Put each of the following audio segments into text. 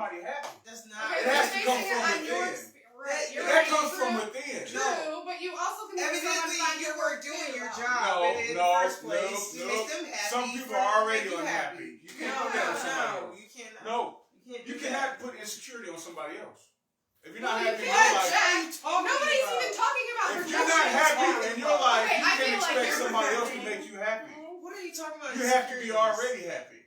somebody happy. That's not. It has to come from within. That comes from within. True, but you also can evidently you were doing your job in the first place. You make them happy. Some people are already unhappy. You can't put that on somebody else. You cannot. No, you cannot put insecurity on somebody else. If you're not happy in your life, nobody's even talking about. If you're not happy in your life, you can't expect somebody else to make you happy. What are you talking about? You have to be already happy.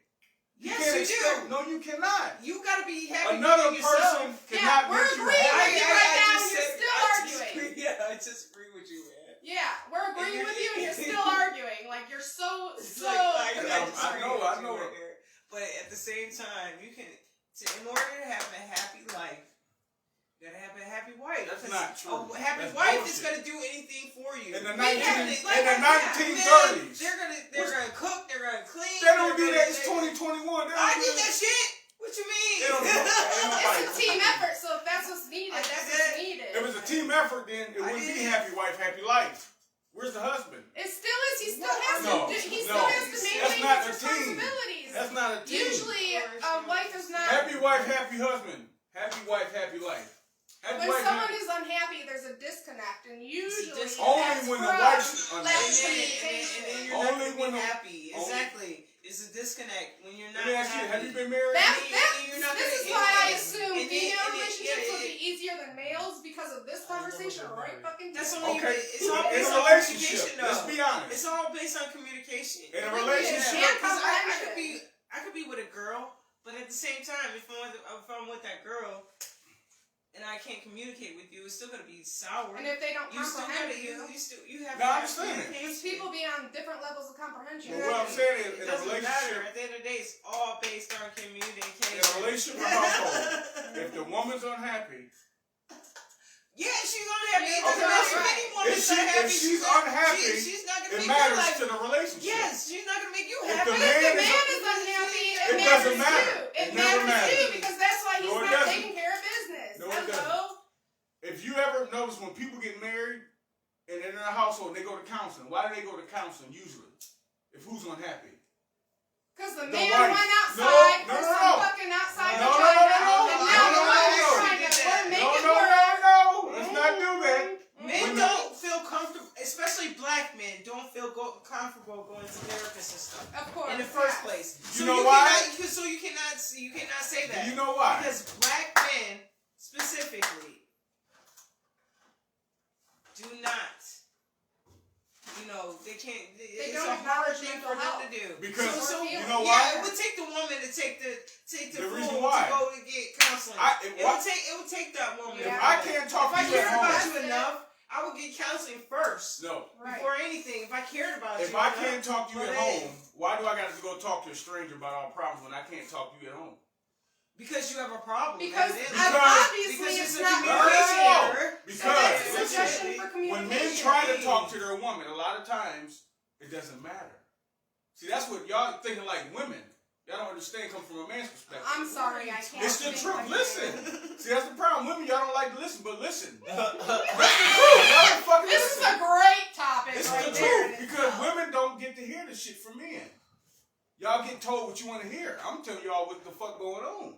Yes, you do. No, you cannot. You gotta be happy. Another with person yourself. cannot make you happy. Right now, you're still arguing. Yeah, I just agree with you, man. Yeah, we're agreeing with you, and you're still arguing. Like you're so. I know. But at the same time, you can. In order to have a happy life, you gotta have a happy wife. That's not true. A happy wife is gonna do anything for you. In the 1930s, they're gonna cook. They're gonna clean. They don't do that. It's 2021. I did that shit. What you mean? It's a team effort. So if that's what's needed, that's what's needed. If it was a team effort, then it wouldn't be happy wife, happy life. Where's the husband? It still is. He still has to. He still has to maintain his responsibilities. That's not a team. Usually, a wife is not. Happy wife, happy husband. Happy wife, happy life. When someone is unhappy, there's a disconnect, and usually only when the wife's unhappy. Only when the happy. Exactly. It's a disconnect when you're not happy. Have you been married? This is why I assume female relationships would be easier than males because of this conversation right fucking That's only it's all in based a on relationship. communication, Let's be honest. It's all based on communication. In a relationship, I could be with a girl, but at the same time, if I'm with that girl and I can't communicate with you, it's still gonna be sour. And if they don't comprehend you have. No, I understand it. People be on different levels of comprehension. Well, what I'm saying is, in a relationship, at the end of the day, it's all based on communication. In a relationship or household, if the woman's unhappy. Yeah, she's unhappy. If she's unhappy, she's not gonna it make matters to the relationship. Yes, she's not gonna make you happy. If the man is unhappy, it doesn't matter. It matters too because that's why he's not doesn't. taking care of business. No, it doesn't. If you ever notice when people get married and they're in a household, they go to counseling. Why do they go to counseling usually? If who's unhappy? Because the man went outside for some fucking outside vagina, and now the woman is trying to make it work. Let's not do that. Men don't feel comfortable, especially black men, don't feel comfortable going to therapists and stuff. Of course. In the first place. You know why? So you cannot say that. Do you know why? Because black men, specifically, do not. They can't. It's a hard thing for them to do. Because you know why? why? It would take the woman to take the reason fool why. to go to get counseling. It would take that woman. If I can't talk to you if I cared at about home, you enough, I would get counseling first. No. Before anything, if I cared about you. If I can't talk to you at home, why do I got to go talk to a stranger about our problems when I can't talk to you at home? Because you have a problem. Because obviously it's not communication error. Because so that's a suggestion for communication. When men try to talk to their woman, a lot of times it doesn't matter. See, that's what y'all thinking like women. Y'all don't understand. Come from a man's perspective. I'm sorry, I can't. It's the truth. Listen. See, that's the problem. Women, y'all don't like to listen, but listen. That's the truth. Y'all don't fucking This listen. is a great topic. It's right the there truth because women don't get to hear this shit from men. Y'all get told what you want to hear. I'm telling y'all what the fuck going on.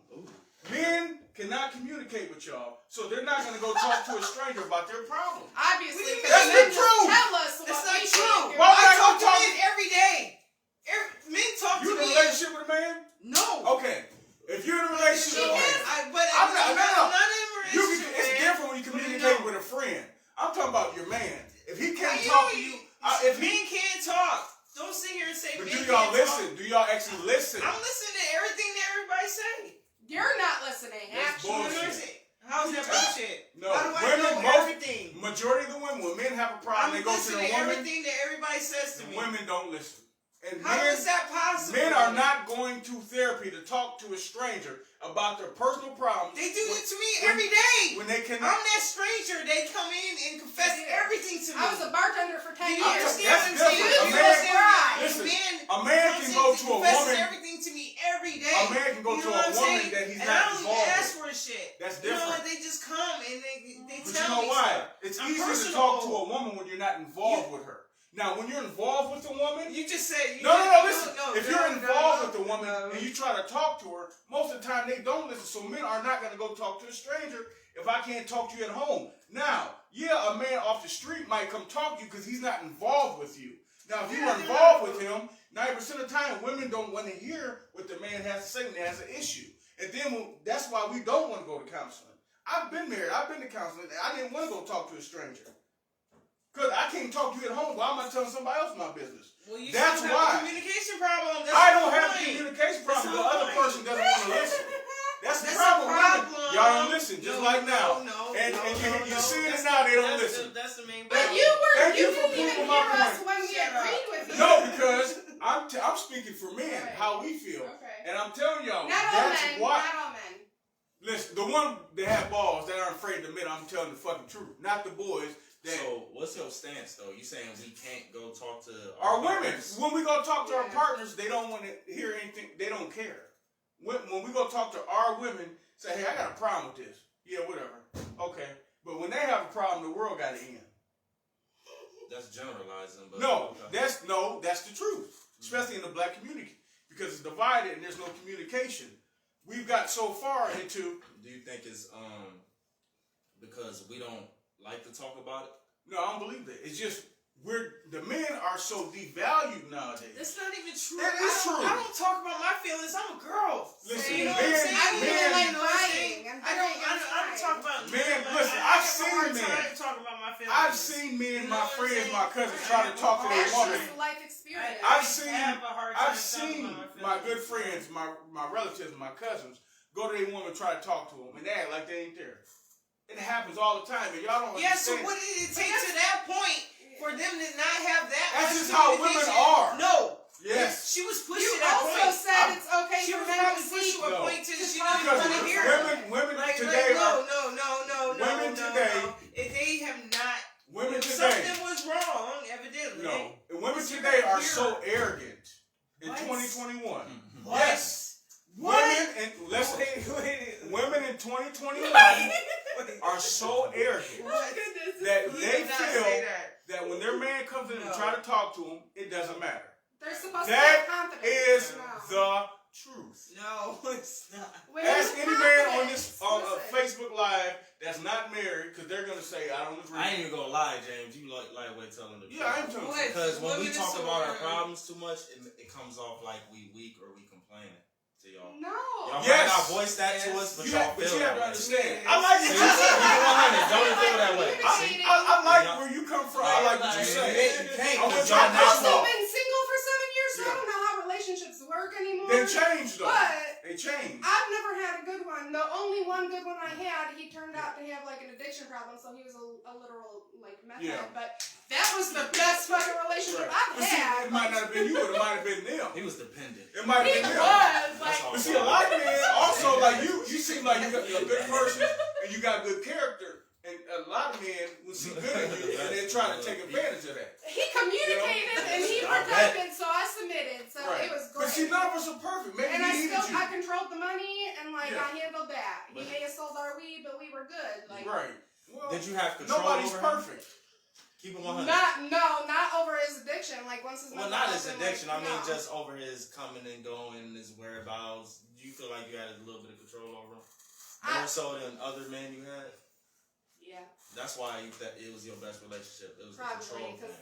Men cannot communicate with y'all, so they're not going to go talk to a stranger about their problem. Obviously, that's the truth. Tell us that's what not we true. Why would I I talk go to men every day. Men talk to me. You in a relationship with a man? No. Okay. If you're in a relationship with a man, I'm not in a relationship. It's different when you communicate with a friend. I'm talking about your man. If he can't talk to you, if men can't talk. Don't sit here and say. But do y'all listen? Do y'all actually listen? I'm listening to everything that everybody say. You're not listening. That's bullshit. How's that bullshit? No, women, everything. Majority of the women, when men have a problem, they go to the woman. Everything that everybody says to me. Women don't listen. And how is that possible? Men are not going to therapy to talk to a stranger about their personal problems. They do it to me every day. When they can, I'm that stranger. They come in and confess everything to me. I was a bartender for 10 years. That's different. A man can go to a woman. Everything to me every day. A man can go to a woman that he's not involved with. I don't even ask for shit. That's different. They just come and they tell me. But you know why? It's easier to talk to a woman when you're not involved with her. Now, when you're involved with a woman, You just said. Listen. If you're involved with a woman and you try to talk to her, most of the time they don't listen. So men are not going to go talk to a stranger if I can't talk to you at home. Now, yeah, a man off the street might come talk to you because he's not involved with you. Now, if you are involved with him, 90% of the time, women don't want to hear what the man has to say when he has an issue. And then that's why we don't want to go to counseling. I've been married. I've been to counseling. I didn't want to go talk to a stranger. Because I can't talk to you at home. Why am I telling somebody else my business? Well, you that's have why. A communication problem. I don't have a communication problem. The other person doesn't want to listen. That's the problem. Y'all don't listen, just like now. And you're seeing it now, they don't listen. That's the main But problem. you didn't even hear us when we agreed with you. No, because I'm speaking for men, how we feel. Okay. And I'm telling y'all, Not that's all men. why. Not all men. Listen, the one that have balls that aren't afraid to admit I'm telling the fucking truth. Not the boys. So, what's your stance, though? You saying we can't go talk to our women? When we go talk to our partners, they don't want to hear anything. They don't care. When we go talk to our women, say, hey, I got a problem with this. Yeah, whatever. Okay. But when they have a problem, the world got to end. That's generalizing. But that's the truth. Especially in the black community. Because it's divided and there's no communication. We've got so far into... Do you think it's because we don't like to talk about it? No, I don't believe that. It's just the men are so devalued nowadays. That's not even true. That is true. I don't talk about my feelings. I'm a girl. Listen, you know what I'm saying? I don't even like crying. I don't talk about men. Like, Listen, I've seen men. Talk about my feelings. I've seen men, my friends, my cousins try to talk to their woman. That's just life experience. I've seen my good friends, my relatives, my cousins go to their woman try to talk to them, and they act like they ain't there. It happens all the time, and y'all don't understand. Yeah, so what did it take to that point for them to not have that? That's just how women are. No. Yes. She was pushed You to that point. also said it's okay She for was men probably to pushed see. to a point to she talk didn't want to hear it. Women Like, today are... Women today... If they have not... Women today... Something was wrong, evidently. No. Women today are so arrogant in 2021. Yes. Women in... Listen. Women in 2021 are so arrogant that they feel that when their man comes in and try to talk to them, it doesn't matter. They're supposed that to have confidence. Is the truth. No, it's not. Ask any man on this Facebook Live that's not married, because they're going to say, I don't agree. I ain't even going to lie, James. You lightweight telling the truth. Yeah, I am telling you. Because when we talk about our problems too much, it comes off like we weak or we complaining to y'all. No. Y'all might not voice that to us, but y'all feel you have to that. understand. I like it. Don't feel that way. I like where you come from. I like what you say. I've also been single for 7 years, so I don't know how relationships work anymore. They changed, though. But they changed. I've never had a good one. The only one good one I had, he turned out to have like an addiction problem, so he was a literal like meth head. But that was the best fucking relationship I've had. It might not have been you, but it might have been them. He was dependent. It might have been them. But see, a lot of men also like you seem like you're a good person and you got good character. And a lot of men will see good in you and they're trying to take advantage of that. He communicated and he protected, so I submitted. So it was great. But see, none of us are perfect. Maybe I controlled the money and I handled that. He may have sold our weed, but we were good. Like, right. Well, did you have control nobody's over perfect. Keep it 100. Not over his addiction. Like once his not his addiction. I mean, just over his coming and going, his whereabouts. Do you feel like you had a little bit of control over him? More so than other men you had? Yeah. That's why it was your best relationship. It was probably, the control thing.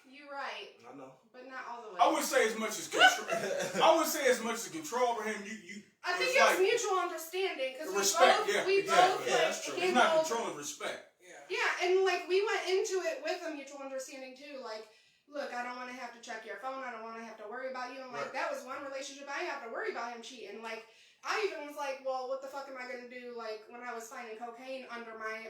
You're right. I know. But not all the way. I wouldn't say as much as control. I wouldn't say as much as control over him. I think it was mutual understanding because respect. we both that's true. It's not control, it's respect. Yeah, and like we went into it with a mutual understanding too. Like, look, I don't want to have to check your phone. I don't want to have to worry about you. And like that was one relationship I have to worry about him cheating. Like I even was like, well, what the fuck am I gonna do? Like when I was finding cocaine under my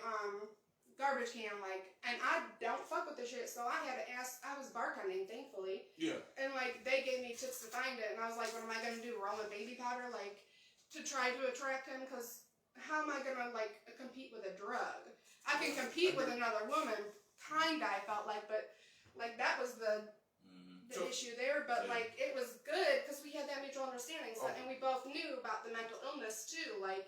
garbage can, like, and I don't fuck with this shit, so I had to ask. I was bartending, thankfully. Yeah. And like they gave me tips to find it, and I was like, what am I gonna do? Roll in baby powder, like, to try to attract him? Because how am I gonna like compete with a drug? I can compete with another woman, kinda. I felt like, but like that was the issue there. But like it was good because we had that mutual understanding, so, and we both knew about the mental illness too. Like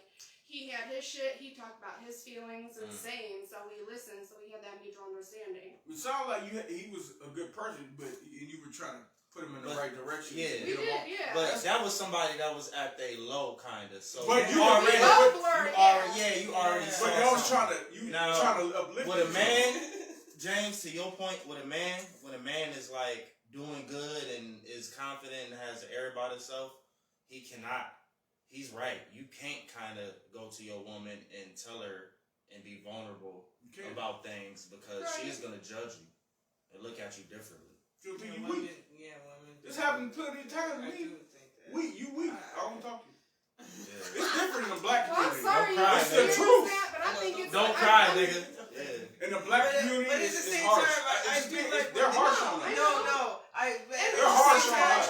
he had his shit. He talked about his feelings and same. So we listened. So we had that mutual understanding. It sounded like he was a good person, but you were trying to put him in the right direction. Yeah, We did, yeah. But that was somebody that was at their low, kind of. So but you already, you already. But y'all was trying to uplift. With a man, James, to your point, when a man is like doing good and is confident and has an air about himself, he cannot. He's right. You can't kind of go to your woman and tell her and be vulnerable about things because she's gonna judge you and look at you differently. She'll think you women, weak. yeah, women. This happened plenty of times. I do think that. You weak. I don't talk to you. Yeah. It's different in the black Well, I'm community. sorry. Don't cry, It's the truth. But I think it's Don't cry, nigga. Yeah. In the black community, but at the it's same harsh. time, I do like they're harsh on us. No. They're harsh on us.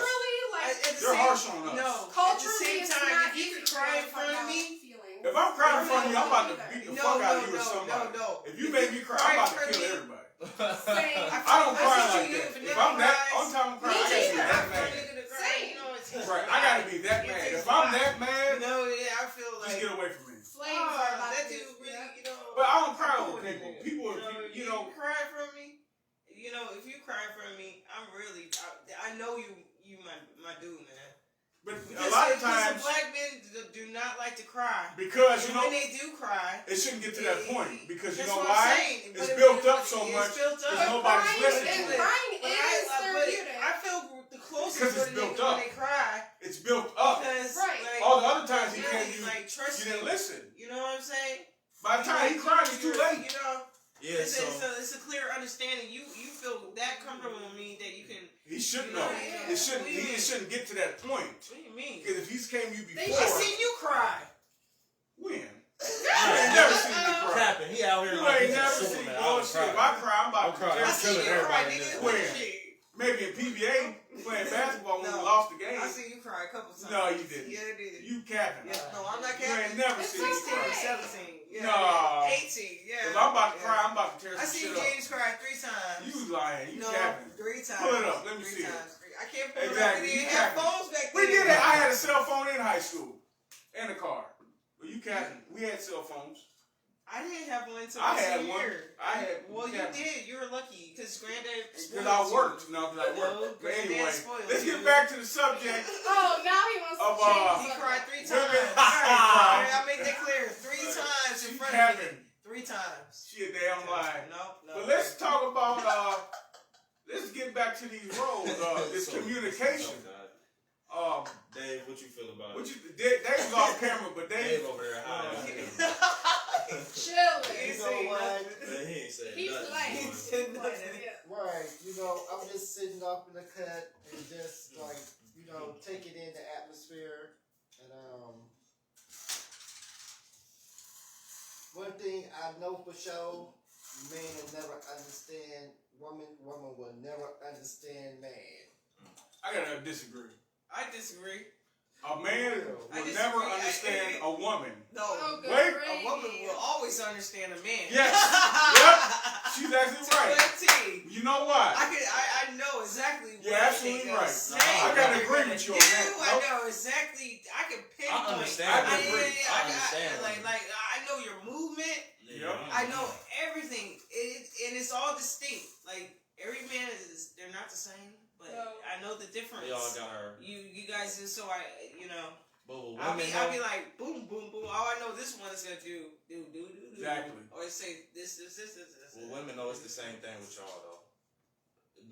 They're harsh on us. No, Culturally, at the same it's time, not if you easy can to cry in talk front of about me, feelings. If I'm crying in front of you, I'm about to beat the fuck out of you or no, somebody. no. If you make me cry, I'm about to kill everybody. Same. I don't cry like that. If I'm that, on time I'm crying, I gotta be Me that neither. mad. Same. Right, I gotta be that mad. If I'm that mad, I feel like just get away from me. Flames are about that to dude really, But I don't cry over people. People, you know. You cry for me. You know, if you cry for me, I'm really. I know you my dude, man. But a lot of times, black men do not like to cry. because you know, when they do cry, it shouldn't get to that point. Because you that's know what I'm why? saying. It's But built up so it's much. built up. There's nobody's crying listening to it. Crying But is therapeutic. I feel the closest Because it's when built they, up. when they cry. It's built up. Because Right. like, All the other times he really, can't, you like, trust didn't me. listen. You know what I'm saying? By the time he cried, it's too late. You know. Yeah, It's, so it's a clear understanding. You feel that comfortable with me that you can. He should You know. know, yeah. It shouldn't. What do you He mean? shouldn't get to that point. What do you mean? Because if he's came you They before, I seen you cry. when? You ain't never seen me cry. capping. He out here You like ain't he's a never seen Superman. bullshit. If I cry, I'm about I'm to crying. I just seen kill you cry, everybody. nigga. When? Shit. Maybe in PBA playing basketball when we No. lost the game. I seen you cry a couple times. No, you didn't. Yeah, I did. You capping. Yeah, no, I'm not You capping. ain't never It's seen me 16, cry. 17. Yeah, No. 18. Yeah. If I'm about to yeah. cry, I'm about to tear I some seen shit up. James cry 3 times. You lying. You no, capping. 3 times. Pull it up. Let me 3 see it. times. I can't pull Exactly. it up. We You didn't have capping. phones back then. We did that. I had a cell phone in high school and a car. Well, you capping. We had cell phones. I didn't have one until I this had one. year. I had. Well, you capping. did. You were lucky because Granddad Because spoiled I you. worked. No, because I No, worked. But Granddad anyway, spoiled let's you. get back to the subject. Oh, now he wants Of, to change He the cried 3 times. Women- Alright, I'll make that clear. 3 times in She front of capping. me. 3 times. She a damn lie. No. But let's talk about. Let's get back to these roles. This communication. Dave, what you feel about What it? you? Dave was off camera, but Dave Dave. over there hiding. chilling. He You know what? Man, he ain't saying He's nothing. playing. Right, you know, I'm just sitting off in the cut and just like, you know, taking in the atmosphere. And one thing I know for sure, men will never understand woman. Woman will never understand man. I gotta disagree. I disagree. A man I will disagree. never I understand agree. a woman. No. Oh, good Wait, A woman will always understand a man. Yes. Yep. She's actually right. Right. You know why? I know exactly what You're absolutely they right. say. I gotta What agree they're with you gonna on that. do. Nope. I know exactly. I can pinpoint. I understand. I agree. I understand. Like I know your movement. Yep. I know everything. And it's all distinct. Like every man they're not the same, but No. I know the difference. We all got our. You guys is so you know. But with I'll women, be like boom boom boom. All I know this one is gonna do. Exactly. Or say this. well, women know it's the same thing with y'all though.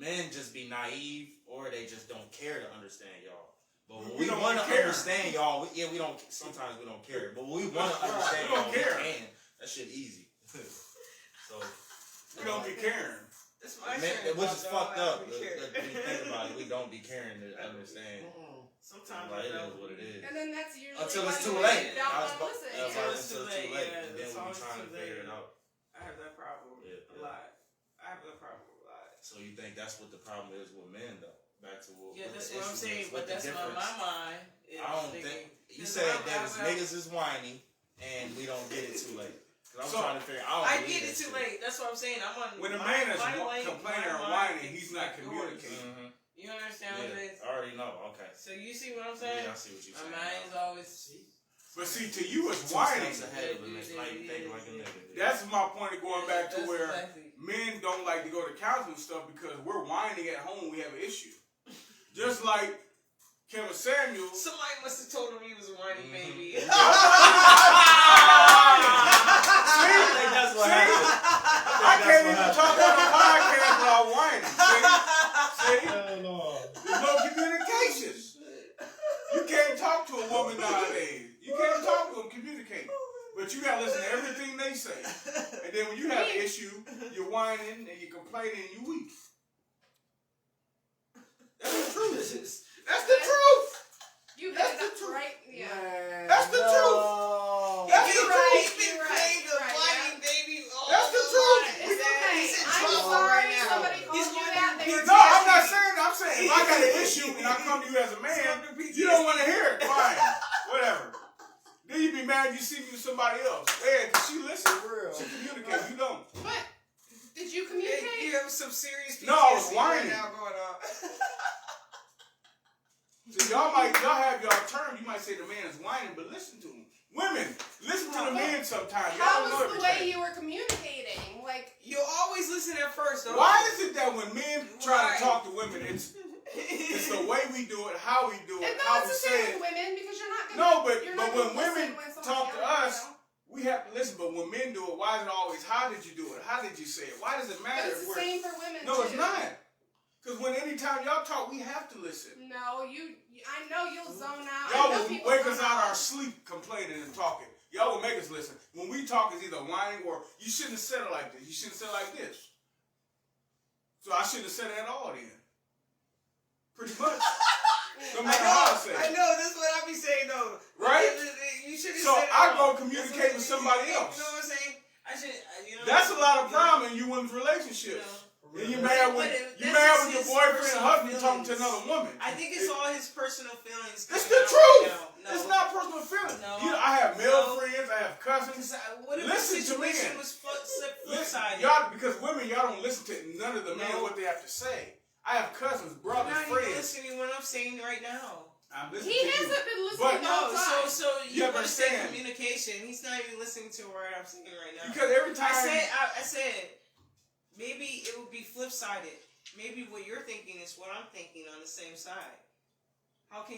Men just be naive, or they just don't care to understand y'all. But when We we don't want to care. understand y'all, we don't. Sometimes we don't care, but when we want to understand We don't y'all, care. we can. That shit easy. So We don't be caring. That's my men, shit. which is fucked up. When When you think about it, we don't be caring to understand. Sometimes Like, I it know. is what it is. And then that's usually Until it's why too women late. don't I was wanna about- listen. I was Yeah. about until it's too late, Yeah, and then it's we be always trying to too figure late. it out. I have that problem Yeah, a lot. I have that problem a lot. So you think that's what the problem is with men, though? Back to what? Yeah, what that's the what I'm issue saying. is, But what the that's what difference. my mind is I don't thinking. think you Because said I'm- that was I'm- niggas is whiny, and we don't get it too late. Cause I'm So, trying to figure. I don't I believe get that it too shit. late. That's what I'm saying. I'm on. When a my- man is my lane, complaining my or mind whining, is he's not yours. communicating. Mhm. You understand what I'm saying? Yeah, I already know. Okay. So you see what I'm saying? Yeah, I see what you're My saying. mind is always. So But see, to you, it's 2 whining. steps ahead of a nigga. Now you think like a nigga. That's my point of going back to That's where exactly. men don't like to go to counseling stuff because we're whining at home. We have an issue. Just like Kevin Samuels. Somebody must have told him he was a whiny baby. See? That's what happened. I can't even talk on the podcast without whining. See? Hell no. There's no communication. You can't talk to a woman nowadays. You can't talk to them, communicate. But you gotta listen to everything they say. And then when you have an issue, you're whining and you're complaining and you're weak. That's the truth. That's the truth. You That's hit the it truth. right. Yeah. Man, That's the truth. That's the truth. He's been playing the whiny baby all That's the his truth. life. It's okay. He's in I'm trouble sorry right now. somebody He's called you going that. through They were No, I'm not PTSD. saying. I'm saying if I got an issue and I come to you as a man, you don't want to hear it. Fine, whatever. Then you be mad you see me with somebody else. Yeah, because she listens. real. She communicates. You don't. But did you You communicate? have some serious PTSD No, I was right whining. now going on. So y'all have y'all term. You might say the man is whining, but listen to him. Women, listen to the men sometimes. Y'all How don't know was the way everything. you were communicating? Like, You always listen at first, though. Why is it that when men try Right. to talk to women, it's the way we do it, how we do it, and how not we the say same it. with women because you're not gonna. No, but you're not when gonna listen women when somebody talk to else, us, we have to listen. But when men do it, why is it always, how did you do it? How did you say it? Why does it But matter? it's if the we're- same for women No, too. it's not. Because when anytime y'all talk, we have to listen. No, I know you'll zone out. Y'all I know will people wake zone us out of our sleep complaining and talking. Y'all will make us listen. When we talk, it's either whining or you shouldn't have said it like this. You shouldn't have said it like this. So I shouldn't have said it at all then. Pretty much. No matter how I say I it. know, that's what I be saying, though. Right? You should have So said it I all. go communicate with somebody else. You know what I'm saying? I should, That's a lot of problem in you women's relationships. And you mad when But you that's mad just when your his boyfriend and personal husband talking to feelings. another woman. I think it's all his personal feelings. It's coming the out truth. right now. No. It's not personal feelings. No. I have male No. friends. I have cousins. What if Listen the to me. situation was flip Listen, sided? y'all, because women, y'all don't listen to none of the men No. what they have to say. I have cousins, You're brothers, not even friends. listening to what I'm saying right now. I'm listening He to you. hasn't been listening But the whole No, time. so you You understand understand. communication. He's not even listening to what I'm saying right now. Because every time I said, maybe it would be flip sided. Maybe what you're thinking is what I'm thinking on the same side. How can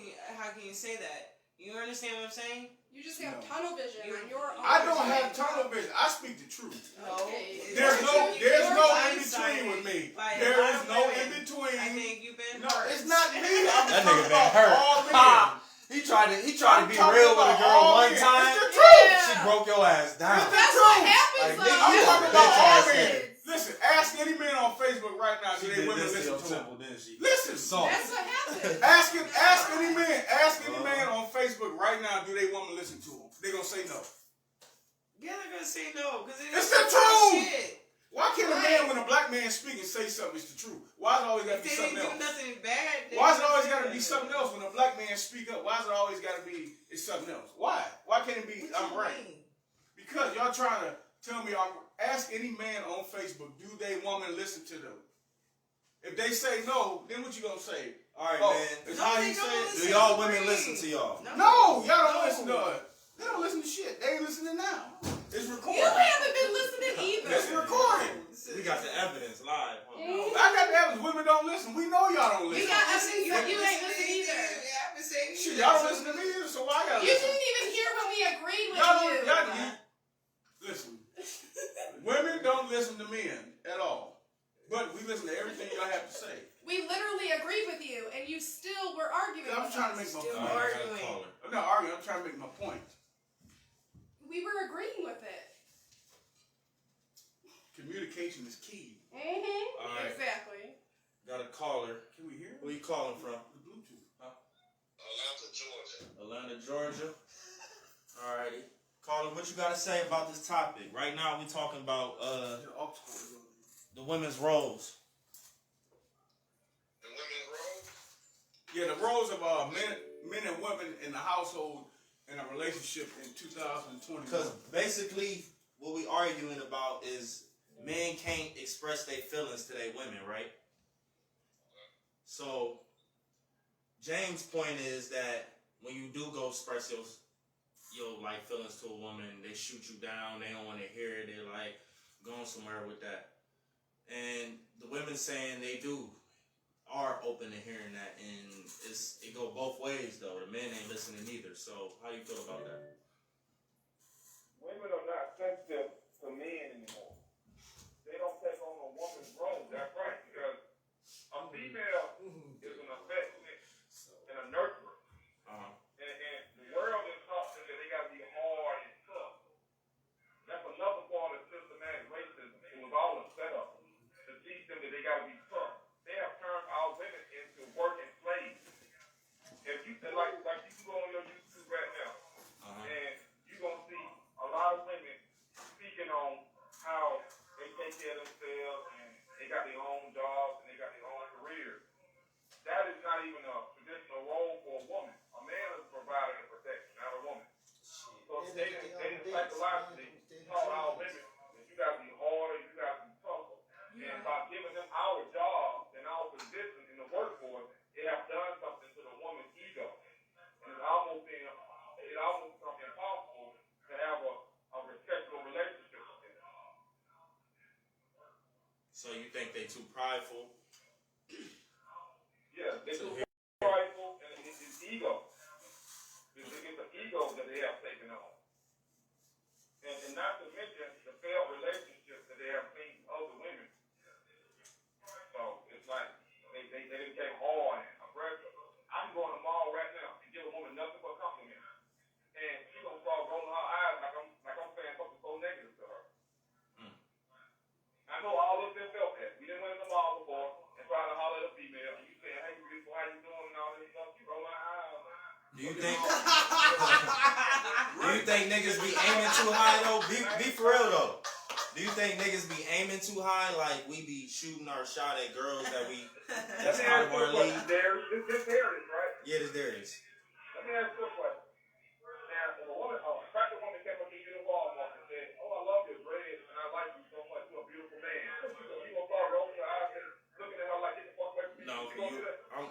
you say that? You understand what I'm saying? You just have No. tunnel vision on your own. I don't have tunnel vision. I speak the truth. No. Okay. There's no in between with me. There is no in I between. think you've been No, hurt. it's not me. I'm That talking nigga been about hurt. all men. Ha! He tried to I'm be talking real with a about girl all one men. time. It's the truth. Yeah. She broke your ass down. It's the That's truth. what happens, Like, though. nigga, I'm you talking a about bitch all ass men. nigga. Listen, ask any man on Facebook right now. She Do they did women this to listen your to him? temple, didn't she? Listen. Salt. That's what happens. Ask any man. Ask any man on Facebook right now. Do they woman listen to him? They gonna say no. Yeah, they're gonna say no because It's the truth. Shit. Why can't a man, when a black man speaks and say something, it's the truth? Why is it always got to If be they something didn't do else? nothing bad, Why is it always got to be something else? When a black man speak up, why is it always got to be it's something else? Why? Why can't it be I'm right? Because y'all trying to tell me, ask any man on Facebook, do they woman listen to them? If they say no, then what you gonna say? All right, Oh, man. it's No, how they he don't say it? listen. Do y'all women listen to y'all? No, y'all don't listen to us. They don't listen to shit. They ain't listening now. It's recorded. You haven't been listening either. It's recorded. We got the evidence live. Huh? Mhm. I got the evidence. Women don't listen. We know y'all don't We listen. got evidence that you ain't listening either. Yeah, I've been saying Shit, y'all don't listen to me either, so why I gotta You listen? didn't even hear when we agreed with Y'all you. don't, listen. Women don't listen to men at all. But we listen to everything y'all have to say. We literally agreed with you, and you still were arguing. I'm with trying to us. make my Still point. All right, I got a arguing. caller. I'm not arguing, I'm trying to make my point. We were agreeing with it. Communication is key. Mm-hmm. All right. Exactly. Got a caller. Can we hear it? Where you calling from? The Bluetooth. Atlanta, Georgia. All righty. Caller, what you got to say about this topic? Right now, we talking about The aux cord. the women's roles. Yeah, the roles of men and women in the household in a relationship in 2021. Because basically, what we arguing about is men can't express their feelings to their women, right? So, James' point is that when you do go express your like feelings to a woman, they shoot you down, they don't want to hear it, they're like going somewhere with that. And the women saying they are open to hearing that, and it go both ways though. The men ain't listening either. So how you feel about that? Women are not sensitive to men anymore. They don't take on a woman's role. That's right, because a female is an affectionate and a nurturer. And the world is taught them that they got to be hard and tough. That's another part of systematic racism. It was all a setup to teach them that they got to be tough. They have turned our women into working slaves. If you like you can go on your YouTube right now, and you're gonna see a lot of women speaking on how they take care of themselves and they got their own jobs and they got their own careers. That is not even a traditional role for a woman. A man is providing and protecting, not a woman. So they psychologically taught our women that you got to be harder, you got to be tougher. And by giving them our jobs and our position in the workforce, it has done something to the woman's ego. And it's almost become impossible to have a respectful relationship with them. So you think they too prideful? Yeah, they're too prideful, and it's ego. It's the ego that they have taken on. And not to mention the failed relationships that they have seen with other women. So it's like they became hard and aggressive. I can go in the mall right now and give a woman nothing but compliments, and she's gonna start rolling her eyes like I'm saying something so negative to her. I know all of them felt that. We didn't went in the mall before and tried to holler at a female, and you saying, "Hey, beautiful, how you doing?" and all this stuff. She roll her eyes. Do you think niggas be aiming too high though? Be for real though. Do you think niggas be aiming too high, like we be shooting our shot at girls that's out of our league? This Darius, right? Yeah, this Darius. Let me ask you a question. Now, if a attractive woman came up to you in Walmart and said, "Oh, I love your dreads and I like you so much. You're a beautiful man." You gonna start rolling your eyes and looking at her like, "Get the fuck away from me"?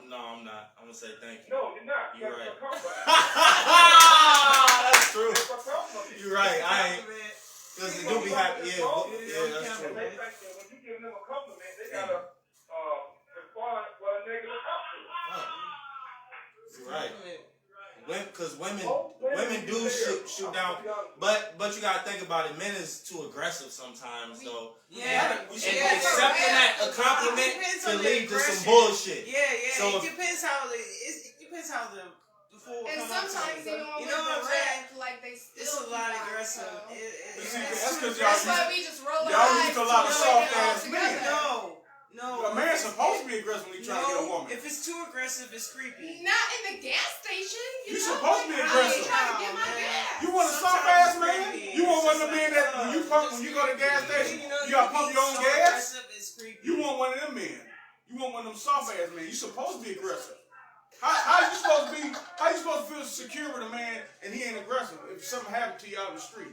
No, I'm not. I'm gonna say thank you. No, you're not. You're right. That's true. You're right. I ain't. Because they do be happy. Yeah, that's true. When you give them a compliment, they gotta respond with a negative output. You're right. Because women do shoot down, but you gotta think about it. Men is too aggressive sometimes, though. Yeah. And accepting that a compliment can lead to some bullshit. Yeah. So It depends how the fool And come up to sometimes you. even when You we know what I'm saying? direct, like they still It's a lot do that, aggressive. so. That's because That's y'all why we just roll our y'all eyes use a lot of to soft it all ass together. men. No. A man's supposed to be aggressive when he's trying to get a woman. If it's too aggressive, it's creepy. Not in the gas station. You know? supposed to be Like, aggressive. I ain't trying to get my gas. You want a soft ass man? You want one of them men that when you go to the gas station, you gotta pump your own gas? You want one of them men. You want one of them soft ass men. You supposed to be aggressive. How you supposed to feel secure with a man and he ain't aggressive if something happened to you out in the street?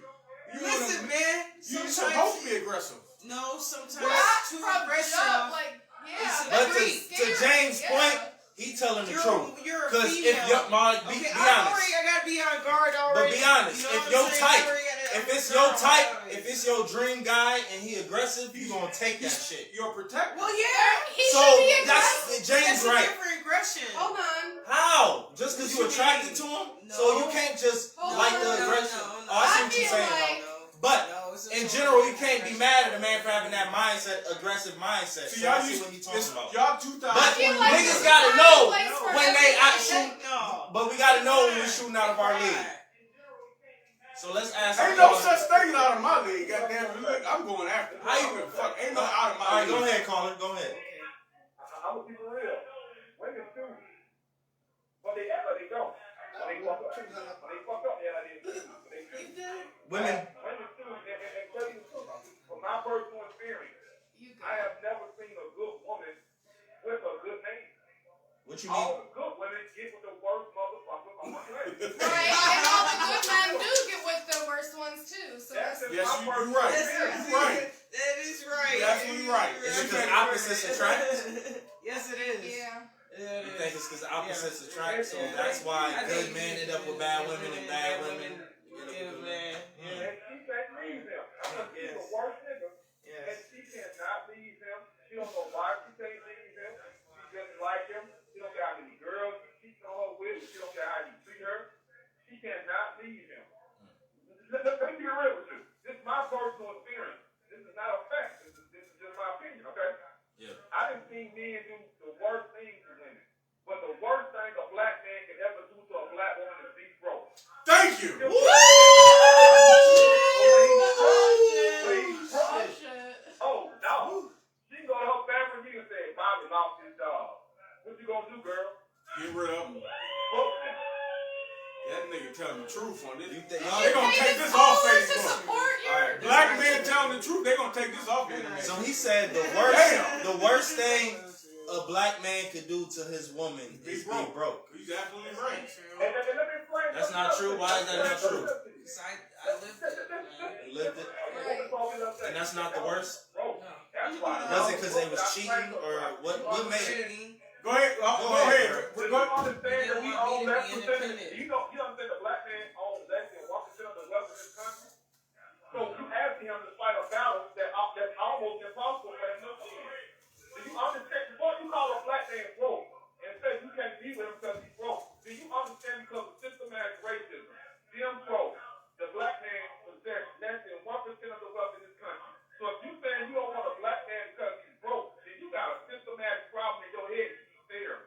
Listen, man. You supposed to be aggressive. No, sometimes Not too from aggressive. jump, like, yeah, But that's to James' point, he telling the truth. You're a Because female. if your Molly, be honest. I gotta be on guard already. But be honest, You know if what your I'm type, saying? if it's your type, if it's your dream guy and he aggressive, you gonna take that shit. You're a protector. Well, yeah. He So should be aggressive. that's James That's right. a different aggression. Hold on. How? Just because you attracted to him? No. So you can't just Hold like on. the aggression. No. Oh, I see I what you're feel saying. like- But it's a in total general, you can't be aggression. mad at a man for having that mindset, aggressive mindset. See, So I y'all see use what you're talking about. y'all I 2020. feel like niggas this is gotta the know place for when they everything. out shoot. No. But we gotta know when we're shooting out of our league. So let's ask. Ain't no such thing out of my league. Goddamn, look, I'm going after. I ain't even fuck. Ain't no out of All my right, league. go ahead, Colin. Go ahead. I'm gonna keep it real. Women do, but they act like they don't. When they fuck up, they act like they do. But they do. Women. Women do, and tell you the truth. From my personal experience, I have never seen a good woman with a good man. What you mean? All the good women get with the worst motherfucker on the planet. Right, and all the good men do get with the worst ones too. So That's that's just Yes, my you're personal right. experience. You're right. That is right. You're absolutely right. Is it because opposites attract? Yes, it is. yeah. You think it's because opposites attract, so that's why good men end up with bad women and bad women end up with true. When he Oh, broke, shit. oh, no. She can go to her family and say, Bobby lost his job. What you gonna do, girl? Get rid of him. Broke him. That nigga telling the truth on this. You think They y'all? gonna Pay take his this off followers to Facebook. support your. Alright, Black men telling the truth, they gonna take this off the internet. So he said the worst thing a black man could do to his woman is be broke. He's absolutely right. And let me explain That's not true. Why is that not true? I lived it, man. You lived it, and that's not the worst. No. Was it because they was cheating or what? What made it? Cheating. Go ahead. Go ahead. Do you Go understand that we own less Be percentage? independent. You understand the black man owns less than 1% of the wealth in this country? So you asking him to fight a battle that's almost impossible for him to win. Do you understand? Before you call a black man broke and say you can't be with him because he's broke, do you understand because of systematic racism, Jim Crow, the black man possesses less than 1% of the wealth in this country? So if you saying you don't want a black man because he's broke, then you got a systematic problem in your head. There.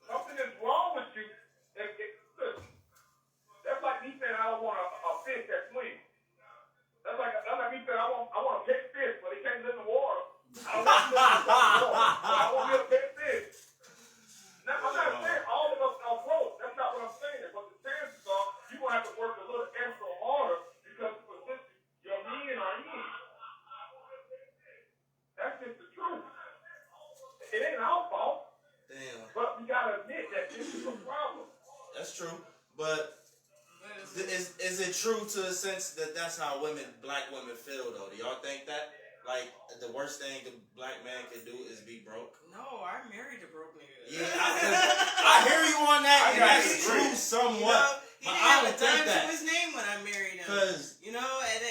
Something is wrong with you. Listen, that's like me saying I don't want a fish that swims. That's like me saying I want a pet fish, but it can't live in the water. I don't want to live in the water, but I want to be a pet fish. Now, I'm not saying all of us are broke. That's not what I'm saying. But the chances are you're going to have to work a little extra harder because the position you're in are in. That's just the truth. It ain't our fault. Damn, But we gotta admit that this is a problem. that's true. But is it true to the sense that that's how black women feel though? Do y'all think that? Like the worst thing a black man could do is be broke? No, I married a broke nigga. Yeah, I hear you on that, and that's true You somewhat. know, he But didn't I have don't a think dime that. to his name when I married him. Cause You know, at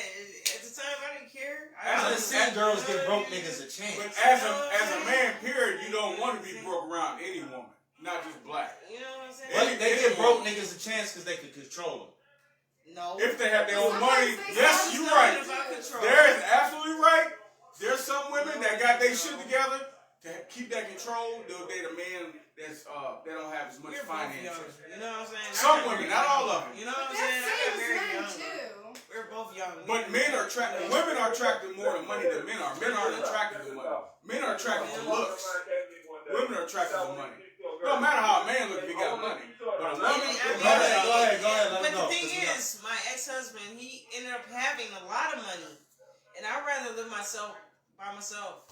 the time I didn't care. I done seen girls give broke niggas a But chance. as a man, period, you don't want to be broke around any woman, not just black. You know what I'm saying? But they give broke niggas a chance because they could control them. No. If they have their own money, Sometimes they yes, have you're nothing right. about control. There is absolutely right. There's some women that got their shit together to keep that control. They'll date a man that's that don't have as much We're both young. finances. You know what I'm saying? Some I got women, married not young. all of them. You know what I'm That's saying? I same got as married men young. too. We're both young. But men are attracted. Women are attracted more to money than men are. Men aren't attracted to money. Men are attracted to looks. Women are attracted to money. No matter how a man looks, if he got money. But a woman, Go ahead, But let's go. the thing is, my ex-husband, he ended up having a lot of money, and I'd rather live by myself.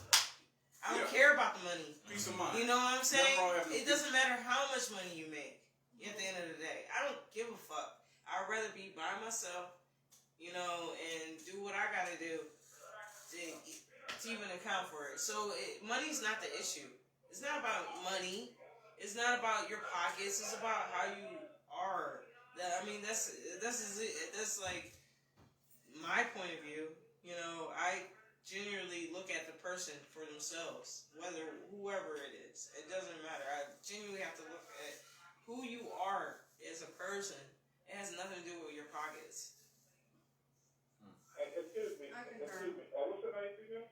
I don't care about the money. peace of mind. You know what I'm saying? Nothing wrong with having It doesn't matter how much money you make. At the end of the day, I don't give a fuck. I'd rather be by myself, you know, and do what I gotta do to even account for it. So money's not the issue. It's not about money. It's not about your pockets. It's about how you are. That's like my point of view. You know, I genuinely look at the person for themselves, whoever it is. It doesn't matter. I genuinely have to look at who you are as a person. It has nothing to do with your pockets. Excuse me. I concur. Excuse me. What's your name, Stephen?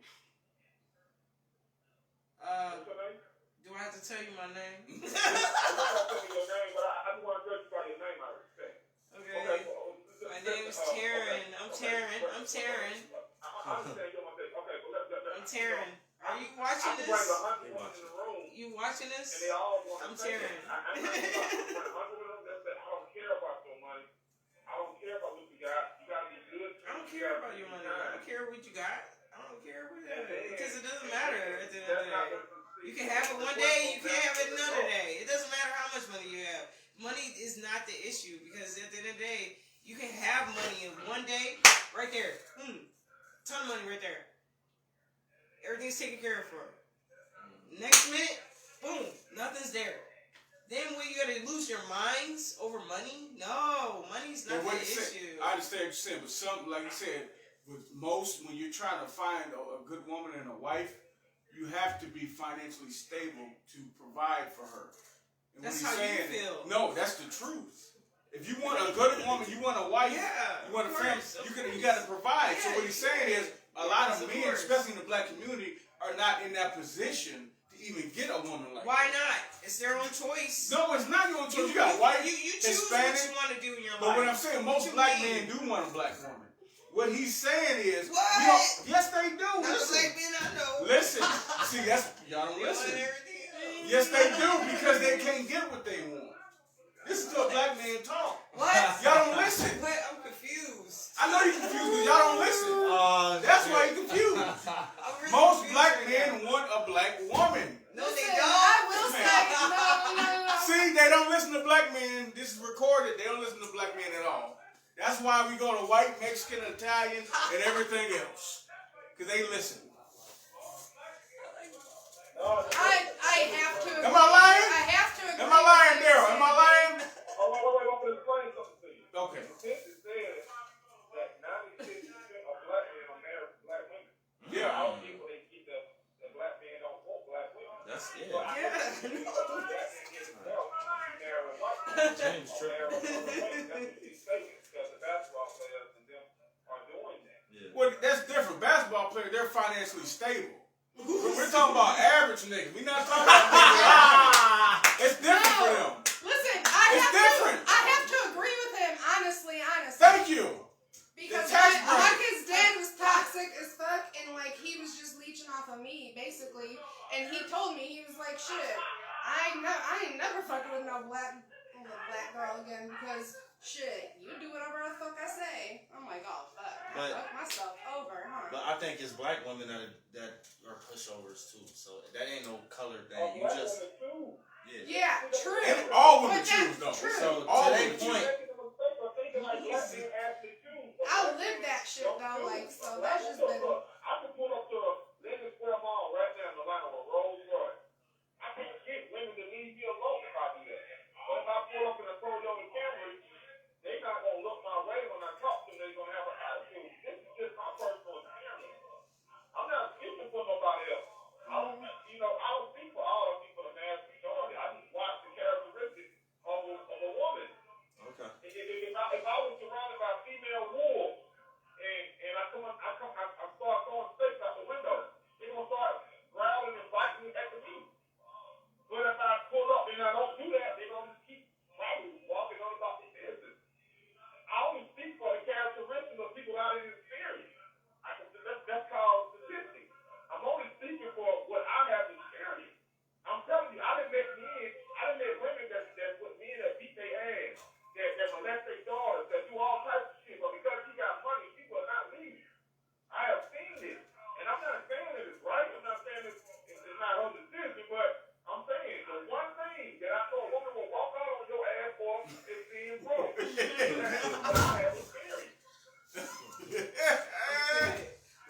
What's your name? Do I have to tell you my name? I'm not gonna tell you your name, but I just want to judge you by your name. I respect. Okay. My name is Taryn. I'm Taryn. I understand you want to say. Okay, well, I'm Taryn. Are you watching I can this? bring 100 women in the room, You watching and this? they all want I'm to say Taryn. it. I don't care about your money. I don't care about what you got. You gotta be good. I don't care about your money. I don't care what you got. I don't care what because it doesn't matter at the end of the day. You can have it one day, you can't have it another day. It doesn't matter how much money you have. Money is not the issue because at the end of the day, you can have money in one day, right there, ton of money right there. Everything's taken care of for. Next minute, boom, nothing's there. Then when you gotta lose your minds over money? No, money's not the issue. I understand what you're saying, but something like you said, with most when you're trying to find a good woman and a wife, you have to be financially stable to provide for her. And That's when how you're you saying, feel. No, that's the truth. If you want a good woman, you want a wife, Yeah, you want a of family, course. you got to provide. So Yeah, what he's saying is, a lot of of men, course. especially in the black community, are not in that position to even get a woman like Why that. not? It's their own choice. No, it's not your own choice. You got white, You choose Hispanic. what you want to do in your But life. what I'm saying, most black men do want a black woman. What he's saying is, What? we don't, yes, they do. Not the Listen, black men I know. listen. See, that's y'all don't They want listen. everything else. Yes, they do because they can't get what they want. This is a black man talk. What? Y'all don't listen. What? I'm confused. I know you're confused because y'all don't listen. That's why you're confused. I'm really Most confused black right men now. want a black woman. No, they Listen, don't. I will say no. See, they don't listen to black men. This is recorded. They don't listen to black men at all. That's why we go to white, Mexican, Italian, and everything else. Because they listen. I have to. Am I lying? I have to agree. Am I lying, with Daryl? you. Am I lying? Oh, wait, I'm going to explain something to you. Okay. Since it says that 96% of black men are married to black women, Yeah. I don't think they keep the black men don't want black women. That's it. So I Yeah. think that is well, married a white woman. James Or tripping. married a woman. That's what she's saying, because the basketball players and them are doing that. Yeah. Well, that's different. Basketball players, they're financially stable. We're talking about average niggas. We're not talking about niggas. It's different for them. Listen, It's different. I have to agree with him, honestly. Thank you. Because The tax like break. his dad was toxic as fuck, and like he was just leeching off of me, basically. And he told me, he was like, "Shit, I ain't never fucking with no black girl again because shit, you do whatever the fuck I say." I'm like, "Oh fuck, I But- fucked myself over, huh?" But I think it's black women that are pushovers too. So that ain't no color thing. A You black just woman too. yeah. Yeah, true. And all women But that's choose, though. true. So All to women that choose. point, Making a mistake of thinking like black men actually choose. I'll live that shit though, like so. That's just been. Look, I can pull up to a Lincoln Square Mall right now in Atlanta with Rolls Royce. I can get women to leave me alone if I do that. But if I pull up in a Toyota Camry, they not gonna look my way when I talk to them. They're gonna have an attitude. This is just my personal experience. I'm not speaking for nobody else. I don't speak for all. I speak for the mass majority. I just watch the characteristics of a woman. okay. If I was surrounded by female wolves and I start throwing steaks out the window, they're gonna start growling and biting at the meat. But if I pull up and I don't do that, they're gonna just keep probably walking on about their business. I only speak for the characteristics of people out in experience. That's called statistics. I'm only speaking for what I have experienced. I'm telling you, I done met women that put men that beat their ass, that molest their daughters, that do all types of shit, but because she got money, she will not leave. I have seen this. And I'm not saying that it's right. I'm not saying it's not her decision, but I'm saying the one thing that I know a woman will walk out on your ass for is being broke. That's what I have experienced.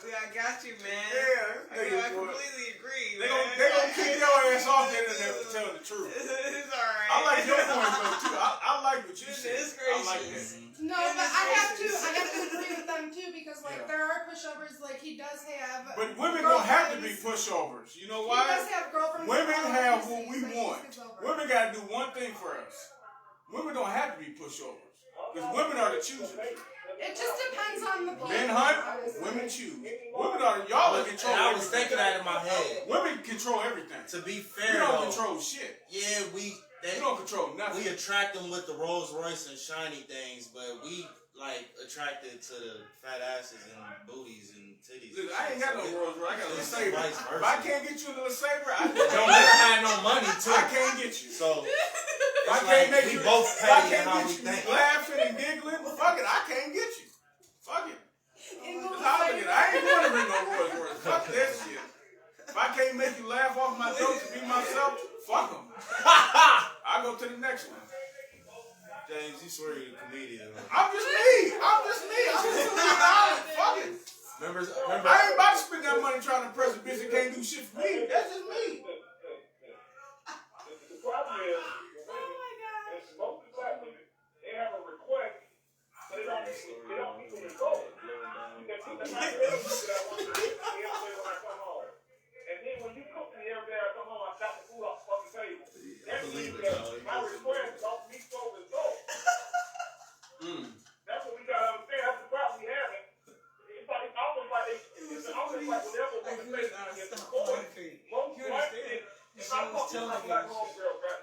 I got you, man. Yeah, I completely agree. They man. gonna kick your ass off there and never tell the truth. It's alright. I like your point though too. I like what you This said. is I like gracious. that. No, but I have to agree with them too because like there are pushovers. Like he does have. But women don't have to be girlfriends. pushovers. You know He why? does have girlfriends. Women and all have these what things we that he want. skips over. Women gotta do one thing for us. Women don't have to be pushovers. Because women are the choosers. It just depends on the people. Men hunt, honestly. women choose. Women are y'all are control. And I was everything. thinking that in my head. Women control everything. To be We fair don't though, control shit. yeah, We don't control nothing. we attract them with the Rolls Royce and shiny things, but we like attracted to the fat asses and booties and titties. Look, I ain't got no Rolls Royce. I got a It's Saber. vice If versa. I can't get you a little Saber, I Don't never had no money too. I can't get you. So If I it's can't like make we you. both If I petty in can't how get we you think. laughing and giggling, fuck it. I can't get you. Fuck it. In That's the how I look at it. I ain't going to bring no same- Rolls Royce. Fuck that shit. If I can't make you laugh off my jokes and be myself, fuck them. I go to the next one. James, you swear you're a comedian. I'm just me. I'm just $2 Fuck it. Remember? I ain't about to spend that money trying to impress a bitch that can't do shit for me. That's just me. The problem is, most of the black women, they have a request, but they don't even result. And then when you cook me every day I come home, I got the food off the fucking table. That means that my request don't meet your result. That's what we gotta understand. That's the problem we have. It's almost like whatever woman says is important. Most black men, if I fuck with my black homegirl, right?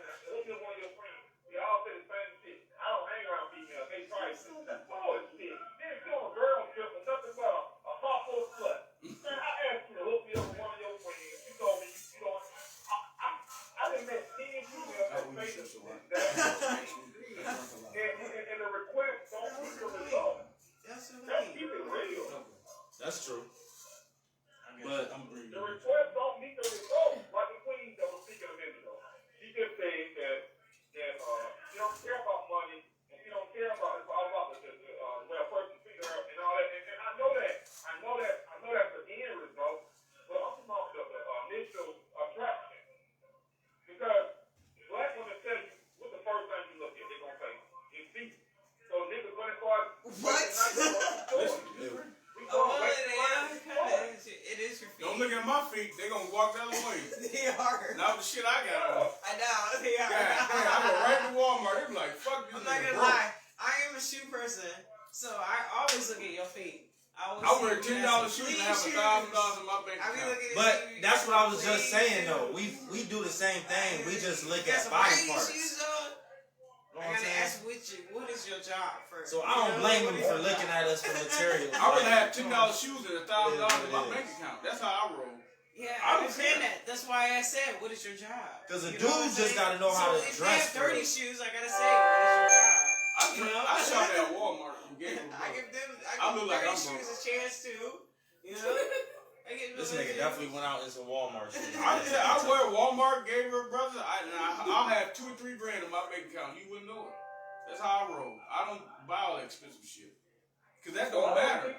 Not the shit I got on. I know. Yeah. God damn, I go right to Walmart. They be like, fuck this I'm not nigga gonna broke. lie. I am a shoe person, so I always look at your feet. I wear $10 shoes and have $1,000 in my bank I be account. looking at But you, that's you what I got was just clean saying though. shoes. We do the same thing. We just look You got at some body Nike parts. shoes on? You know I what I'm gotta saying? ask what is your job first? So I don't blame him for looking at us for material. I would have $10 shoes and $1,000 in my bank account. That's how I roll. Yeah, I I don't understand care. that. That's why I said, what is your job? Because a You know what dude I'm just saying? gotta know how to if dress they have dirty for it. shoes, I gotta say, what is your job? You know? I shop at Walmart and gave them I give them I look like dirty I'm shoes broke. a chance too. You know? I give This them nigga definitely went out in some Walmart shoes. I wear Walmart, gave her brother. I'll have 2 or 3 grand in my bank account. You wouldn't know it. That's how I roll. I don't buy all that expensive shit. Because that don't matter. I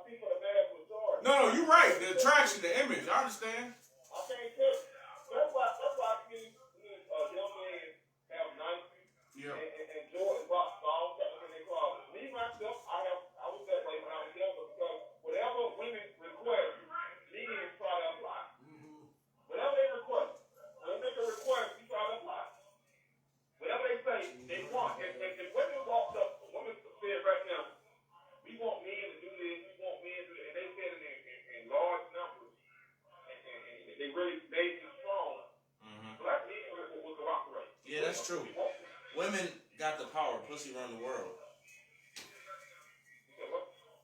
speak for the vast majority. No, you're right. The attraction, the image. I understand. I can't tell. That's why I see young men have Nike Yeah. and Jordan box all in their closet. Me myself, I was that way when I was younger because whatever women request, men try to apply. Whatever they request, when they make a request, you try to apply. Whatever they say, they want. If women walked up, women said right now, we want men to do this, we want men to do that, and they said it in large numbers, and they really made it strong. Black men will cooperate. Yeah, that's true. Women got the power. Pussy run the world.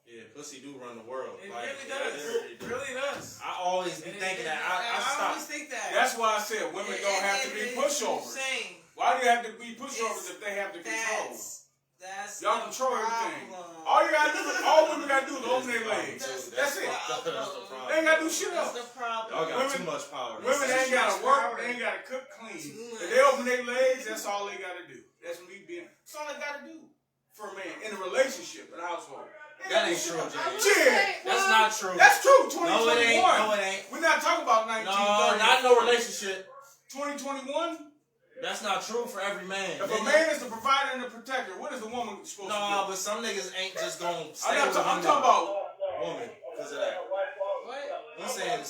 Yeah, pussy do run the world. It Like, really does. literally It really does. I always be thinking that. I always stopped. think that. That's why I said women don't have to be pushovers. Insane. Why do you have to be pushovers if they have the control? That's Y'all the control everything. problem. All women gotta do is open their legs. That's it. That's the They problem. ain't gotta do shit That's else. the problem. Y'all got Women- too much power. Women ain't gotta work, they ain't gotta cook clean. If they open their legs, that's all they gotta do. That's me being, that's all they gotta do for a man in a relationship, in a household. They That gotta ain't do true, shit. James. Shit. That's not true. That's true, No, it 2021. ain't. No, it ain't. We're not talking about 1930. No, not no relationship. 2021? That's not true for every man. If a man is the provider and the protector, what is the woman supposed to No, do? but some niggas ain't just gonna stay I'm with talking one about, woman because of that. He's saying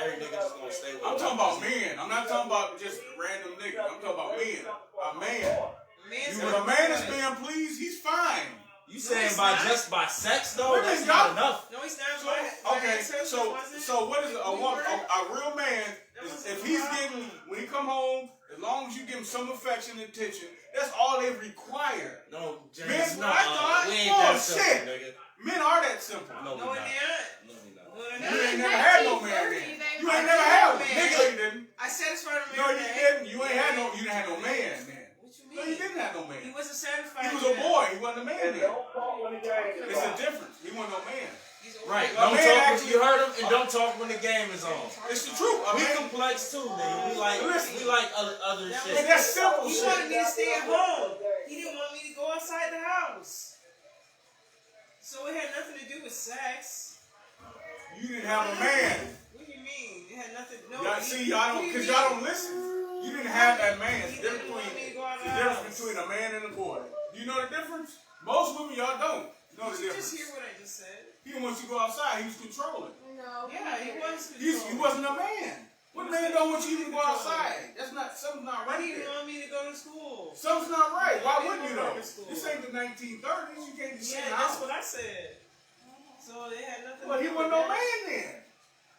every nigga just gonna stay with I'm one talking about person. men. I'm not talking about just random niggas. I'm talking about men. A man. Man's If a man is being pleased, he's fine. You saying he's by not. just by sex though? Women That's got- not enough. No, he's not. Okay, so what is a woman? A real man is if he's getting when he come home, as long as you give him some affection and attention, that's all they require. No, James, Men, no, I thought- we ain't that oh, simple, shit. nigga. Men are that simple. No, we No, not. it ain't. No, we not. No, it You ain't. ain't never had no man 1930, then. they You were ain't never had one. man. Nigga, no, you didn't. I satisfied a man. No, you didn't. You ain't had no. You didn't have no man then. What you mean? No, you didn't have no He man. wasn't satisfied. He was a boy. He wasn't a man then. Don't talk when the game is It's a on. difference. He wasn't no man. Right. A Don't man talk when actually- you heard him, and don't talk when the game is on. It's the truth. A We man, complex too, nigga. We like other That shit. and that's simple He shit. wanted me to stay at home. He didn't want me to go outside the house. So it had nothing to do with sex. You didn't have a man. What do you mean? It had nothing. No. Y'all see, y'all don't, cause y'all don't listen. You didn't have that man. He The didn't want me to go out of the difference house. between a man and a boy. Do you know the difference? Most women, y'all don't know the Did you just difference. hear what I just said? He didn't want you to go outside. He was controlling. No. Yeah, he was. He wasn't a man. What man don't want you to go outside? That's not, something's not Why right do you there. want me to go to school? Something's not right. Why wouldn't you though? Private school. This ain't the 1930s. You can't just sit Yeah, in the that's house. what I said. So it had nothing. Well, to he do wasn't with no that. man then.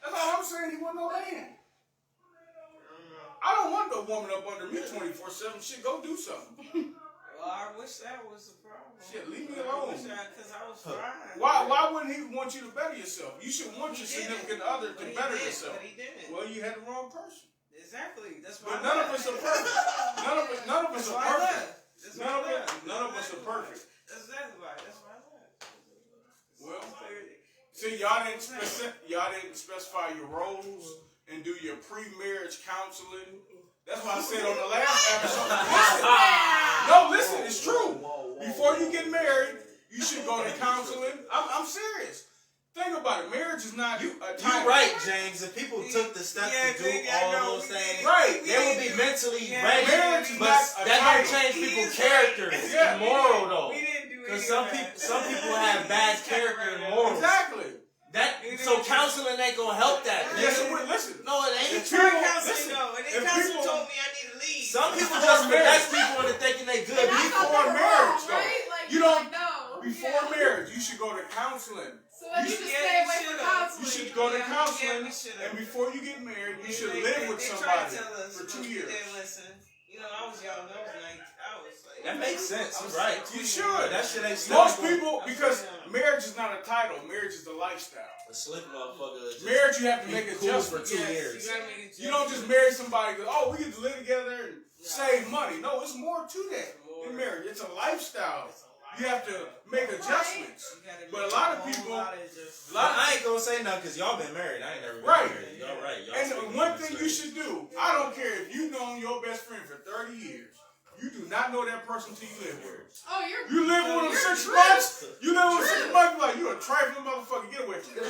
That's all I'm saying. He wasn't no man. Mm. I don't want no woman up under me 24/7. Shit, go do something. Well, I wish that was the problem. Shit, leave me alone. Because I was fine. Why wouldn't he want you to better yourself? You should want your He didn't. significant other to But he better did, yourself. But he didn't. Well, you had the wrong person. Exactly. That's why. But none of us are perfect. None of us That's are why I perfect. left. That's why I left. None of us are perfect. That's exactly why. That's why I left. Well, see, y'all didn't specify your roles and do your pre-marriage counseling. That's why I said on the last episode. Listen, it's true. Before you get married, you should go to counseling. I'm serious. Think about it. Marriage is not a You're title. right, James. If people took the steps to do all those things, Right. they would be mentally Yeah. ready. Marriage is But not a that title. don't change people's He is character right. Yeah. and moral though. We didn't do Because any some of that. people have bad character and morals. Exactly. So counseling ain't gonna help that. Yes, nigga. it would. Listen. No, it ain't. If True people- counseling, listen, though. It fucking cousin told me I need to leave. Some people just finesse people into thinking they good And I thought before they were marriage, wrong, though. right? Like, You you're don't- like, no. Before marriage, you should go to counseling. So then you You just should- stay yeah, away you from should've. counseling. You should go to Yeah, counseling, we should've. and before you get married, you should They- live with they somebody tried to tell us, for 2 but we years. didn't listen. You know, I was young. I was like, That makes sense. I You're was right. like, You should. That shit ain't Most simple. people, because marriage is not a title, marriage is the lifestyle. A slick motherfucker. Just Marriage, you have to make be cool for adjustments. 2 yes, years. You gotta make it. You don't just marry somebody because, oh, we get to live together and save money. No, it's more to that than marriage. It's a lifestyle. You have to make adjustments. But a lot of people, I ain't gonna say nothing because y'all been married. I ain't never been Right. married. Y'all right. Y'all and speaking one from thing you experience. should do, I don't care if you've known your best friend for 30 years, you do not know that person until you live with her. Oh, you're. You live with them you're 6 true. months, you live with them 6 months, like, you a trifling motherfucker, get away from me.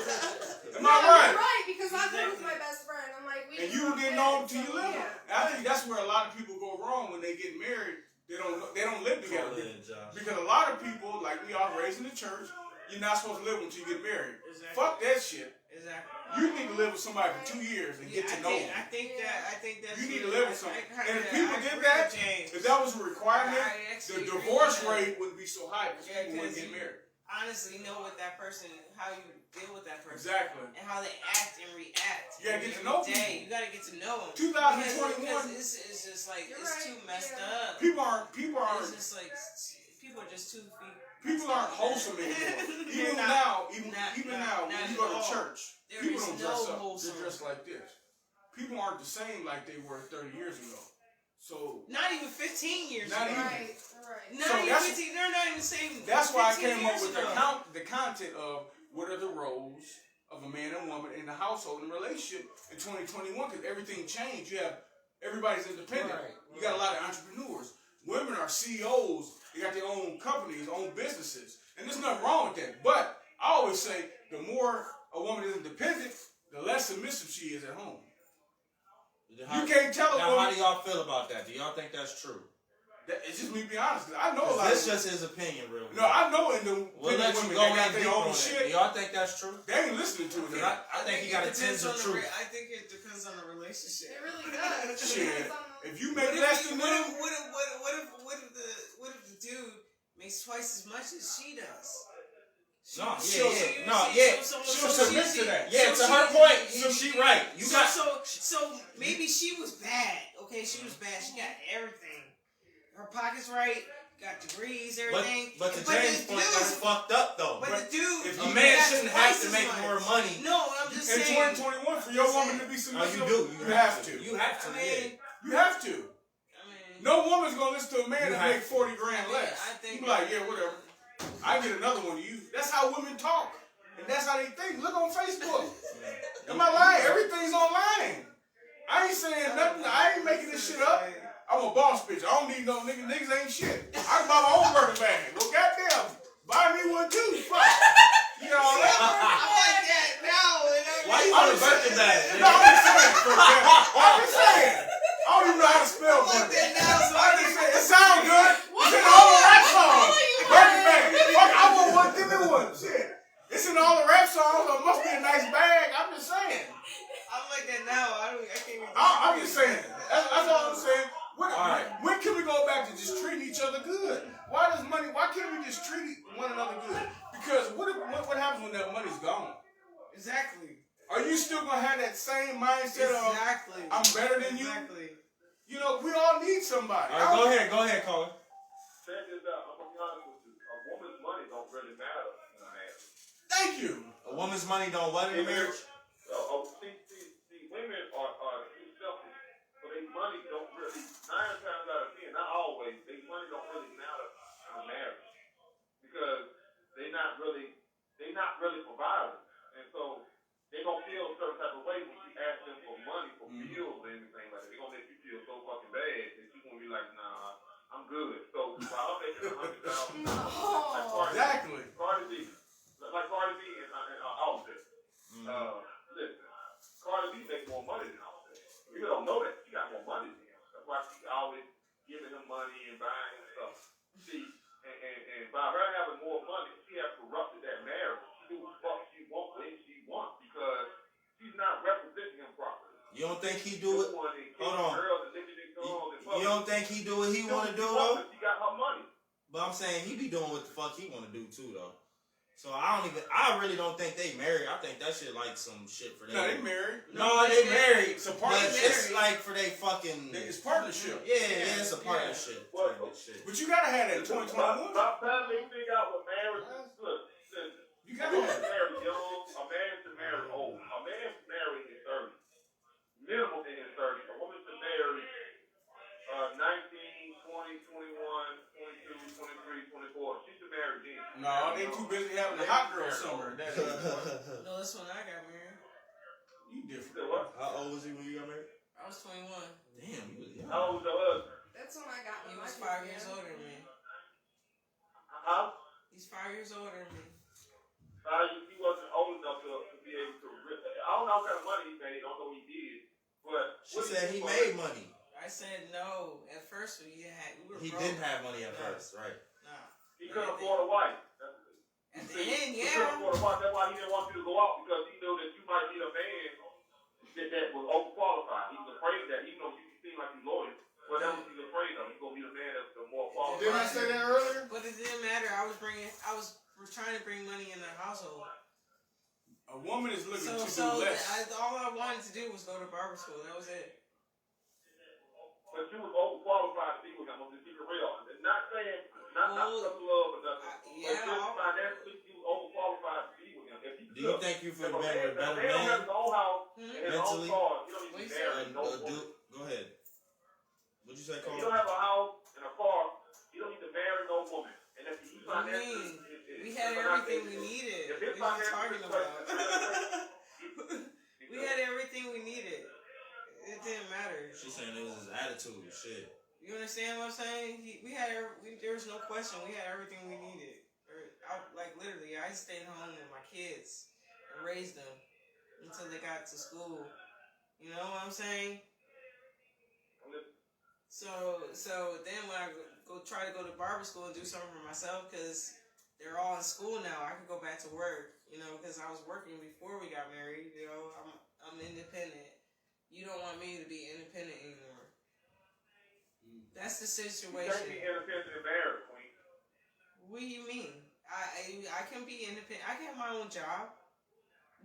Am No, I you're right? right, because I live with my best friend. I'm like, we And just you don't didn't fit, know until so, you live with yeah. them. And I think that's where a lot of people go wrong when they get married. They don't live together. Call in, Josh. Because a lot of people, like we all raised in the church, you're not supposed to live until you get married. Exactly. Fuck that shit. Exactly. You need to live with somebody for 2 years and get to know them. I think that's. You need to live with somebody. And if people did agree that, with James. if that was a requirement, I actually the agree divorce with that. rate wouldn't be so high because Yeah, people wouldn't 'cause get married. honestly know what that person, how you deal with that person, Exactly. and how they act and react. You gotta get to every know day. people. You gotta get to know them. 2021. Because it's just like You're it's right, too messed yeah. up. People aren't It's just like people are just too. people aren't wholesome anymore. They're Even not- now, even not now, when at you go to all. church, There people is don't no dress up. wholesome. They're dressed like this. People aren't the same like they were 30 years ago. So Not even 15 years Not ago. even. Right, right. Not So even that's- 15. They're not even the same. that's why I 15 came up years with ago. the content of what are the roles of a man and woman in the household and relationship in 2021 because everything changed. You have everybody's independent. Right, You got a lot of entrepreneurs. Women are CEOs. They got their own companies, own businesses, and there's nothing wrong with that. But I always say the more a woman is independent, the less submissive she is at home. You can't tell a Now, how woman. do y'all feel about that? Do y'all think that's true? It's just me being honest. 'Cause I know a lot. This of just his opinion, real. no, I know in the We'll let you women go that in got deep their on own it. shit. Do y'all think that's true? They ain't listening to it. Because I think he got a tinge of truth. I think it depends on the relationship. It really does. It Shit. depends on the- If you make less than them, What if the dude makes twice as much as she does? No, she'll- She'll submit to that. Yeah, to her point, she right. You got so maybe she was bad. Okay, she was bad. She got everything. Her pockets right. Got degrees, everything. But to James' point, that's fucked up though. But the dude, if A you man got shouldn't twice have to as make much. more money. No, I'm just in saying. 2021 for your woman to be No, submissive, you do. you have to. You have to. I mean, You have to. I mean, No woman's gonna listen to a man You that have make 40 grand less. I think You be like, yeah, whatever. I get another one to you. That's how women talk, and that's how they think. Look on Facebook. Am I lying? Everything's online. I ain't saying nothing. I ain't making this shit up. I'm a boss bitch. I don't need no niggas. Niggas ain't shit. I can buy my own burger bag. Well, goddamn, buy me one too. Fuck. You know what I like that now. Why you want a birthday bag? No, I'm just saying. For example. I'm just saying. I don't even know how to spell I like burger. that now. So I just say it sounds good. It's in all the rap songs. Burger bag. Fuck, I want one. Give me one. Shit. It's in all the rap songs. So it must be a nice bag. I'm just saying. I like that now. I can't even. I'm just saying. That's all I'm saying. Alright. When can we go back to just treating each other good? Why can't we just treat one another good? Because what happens when that money's gone? Exactly. Are you still gonna have that same mindset of Exactly. I'm better than you? Exactly. You know, we all need somebody. All right, go ahead, Colin. Check this out. I'm gonna be honest with you. A woman's money don't really matter in a marriage. Thank you. A woman's money don't what in a marriage? See, women are too selfish. So they money don't really, 9 times out of 10, not always, they money don't really matter in a marriage. Because they're not really providers. And so they gonna feel a certain type of way when she asks them for money for bills or anything like that. They're gonna make you feel so fucking bad that you're gonna be like, nah, I'm good. So while I'm making $100,000, like Exactly. Cardi B, and Offset. Listen, Cardi B makes more money than Offset. You don't know that. She got more money than him. That's why she always giving him money and buying him stuff. See, and by her having more money, she has corrupted that marriage. She do what the fuck she wants when she wants because she's not representing him properly. You You don't think he do it? Hold on. You You don't think he do what he want to do though? She got her money. But I'm saying he be doing what the fuck he want to do too though. So I really don't think they married. I think that shit like some shit for them. No, they married. No, they married. It's a But partnership. it's like for they fucking. It's partnership. Yeah, it's a partnership. Well, type of shit. But you gotta have that in 2021. My family figure out what marriage is. Look, listen. You A gotta man have it. married young, a man should marry old. A man should marry in his 30s. Minimum in his 30s. A woman should marry 19, 20, 21, 22, 23, 24. She should marry then. No, they too busy having a hot girl summer. That is. No, that's when I got married. You You different. said what? How old was he when you got married? I was 21. Damn, you was young. How old was your husband? That's when I got He my was kids, 5 years yeah. older than me. Huh? He's 5 years older than me. He wasn't old enough to be able to. I don't know what kind of money he made. I don't know what he did. But She said he made money. I said no. At first, we were He broke. didn't have money at No. first, right? No. he couldn't afford a wife. At the end, He yeah. couldn't afford a wife. That's why he didn't want you to go out because he knew that you might need a man that was overqualified. He was afraid of that, even though you seem like you're loyal. But that's what he's afraid of. He's gonna be the man that's the more qualified. Didn't I say that earlier? But it didn't matter. I was trying to bring money in the household. A woman is looking to So do less. all I wanted to do was go to barber school. That was it. But you was overqualified to be with him. I'm just keeping it real. And not saying, not some love or nothing. Yeah, but just financially, you was overqualified to be with him. If he Do you think you feel if a better with a man better don't have man? his own house Hmm? and his own Mentally? car, you don't What need you to marry no woman. Go ahead. What'd you say, If you Carl? don't have a house and a car, you don't need to marry no woman. And if you What do you financially, mean? We had everything we needed. If What his are you talking financial about? situation, We had everything we needed. It didn't matter. She's saying it was his attitude. Shit. You understand what I'm saying? There was no question. We had everything we needed. Literally, I stayed home with my kids and raised them until they got to school. You know what I'm saying? So then when I try to go to barber school and do something for myself, because they're all in school now, I could go back to work. You know, because I was working before we got married. You know, I'm independent. You don't want me to be independent anymore. That's the you situation. can't be independent and married, Queen. What do you mean? I can be independent. I can have my own job.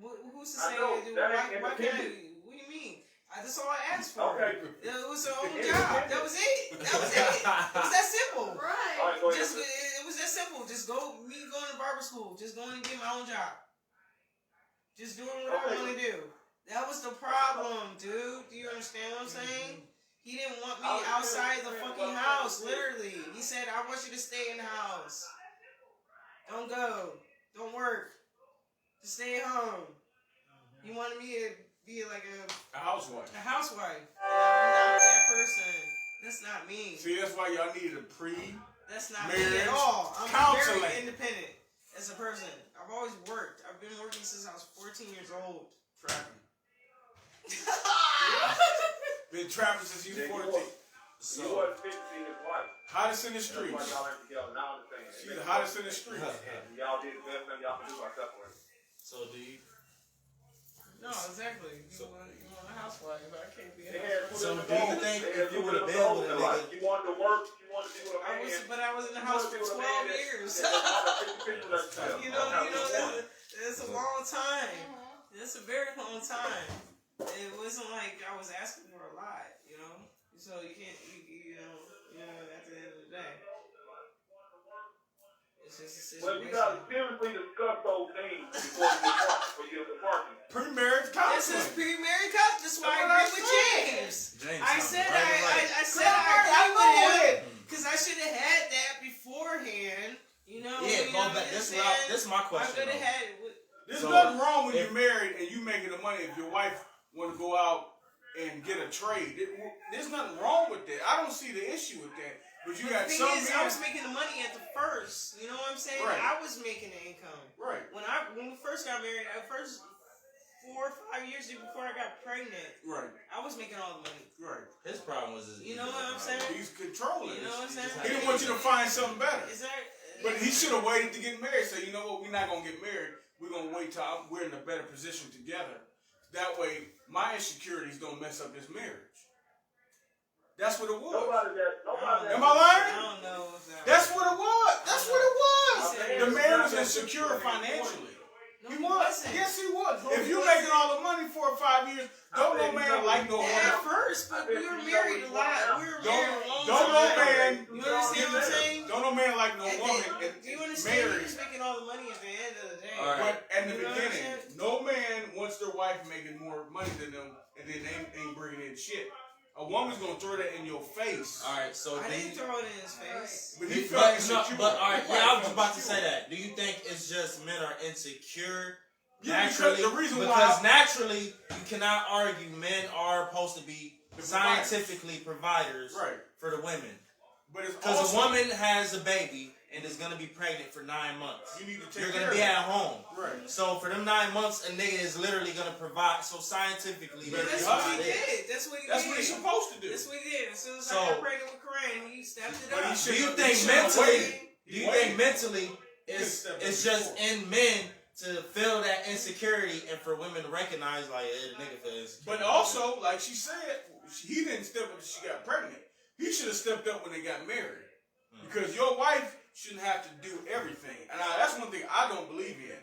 Who's to say? I know, that ain't Why can't I? independent. What do you mean? That's all I asked for. Okay. It was her own job. That was it. That was it. It was that simple. All Right. right, go ahead. It was that simple. Just going to barber school. Just going and get my own job. Just doing what I want to do. That was the problem, dude. Do you understand what I'm saying? He didn't want me outside the fucking house, literally. He said, I want you to stay in the house. Don't go. Don't work. Just stay at home. He wanted me to be like A housewife. a housewife. And I'm not that person. That's not me. See, that's why y'all needed a That's not me marriage at all. I'm counseling. very independent as a person. I've always worked. I've been working since I was 14 years old. trapping. Been trapping since you was 14. You So wasn't fit to see his wife. Hottest in the That's why streets. y'all ain't together. Now I understand. She's the hottest in the streets. And y'all did the best thing y'all could do by separating. do you? No, exactly. You want a housewife, but I can't be a They had housewife. two So different do you goals. think They if had you two would've different been goals with a in life. nigga- You wanted to work. You wanted to be with a man. I was in the house for 12 years. You know, that's a long time. That's a very long time. It wasn't like I was asking for a lot, you know. So you can't, you know, at the end of the day, it's just a Well, situation. you gotta seriously discuss those things before you get parking. Pre-marriage This counseling. is pre-married couple. That's why I agree with James. James, I sounds said right. I said I agree with him because I should have had that beforehand. You know. Yeah, you go know back. what I'm This saying? is my I question. could have though. had it. There's So, nothing wrong when if- you're married and you making the money if your wife want to go out and get a trade. There's nothing wrong with that. I don't see the issue with that. But you got The some thing is, I men. was making the money at the first. You know what I'm saying? Right. I was making the income. Right. When we first got married, the first 4 or 5 years before I got pregnant, Right. I was making all the money. Right. His problem was his You know ego, what I'm bro. saying? He's controlling You know what I'm it. saying? He didn't want you to find something better. Is that? But he should have waited to get married. So you know what? We're not gonna get married. We're gonna wait till we're in a better position together That way, my insecurities don't mess up this marriage. That's what it was. Nobody Am I lying? I don't know if that. That's what it was. That's what it was. said The it man was was insecure financially. No, He was. wasn't. Yes, he was. No, If he you wasn't. making all the money 4 or 5 years, don't no man like no At woman. first, but we were married a lot. We were married a long Don't no time. man. You understand what I'm saying? Don't no man like no And woman. then, do you understand? He Married. was making all the money at the end of the day. All right. But in the You know what I'm beginning, saying? no man wants their wife making more money than them, and then they ain't bringing in shit. A woman's gonna throw that in your face. All right, so I do didn't you, throw it in his face. But he felt but, insecure. but all right, He yeah, I was felt about to insecure. say that. Do you think it's just men are insecure? Yeah, because Naturally, the reason why because naturally you cannot argue men are supposed to be The scientifically providers right, for the women. but it's Because also a woman has a baby and is gonna be pregnant for 9 months. you need to take You're care gonna of be it. at home. Right. So for them 9 months, a nigga is literally gonna provide. So scientifically, But That's Yeah. what he did. That's what he That's did. what he's supposed to do. That's what he did. As soon as So- I got pregnant with Corinne, he stepped it But he up. should- do you He think should've mentally? waited. Do you Waited. think mentally He it's stepped it's up just before. in men to feel that insecurity and for women to recognize like the nigga feels insecure. But also, like she said, he didn't step up when she got pregnant. He should have stepped up when they got married. Because your wife shouldn't have to do everything. And that's one thing I don't believe in.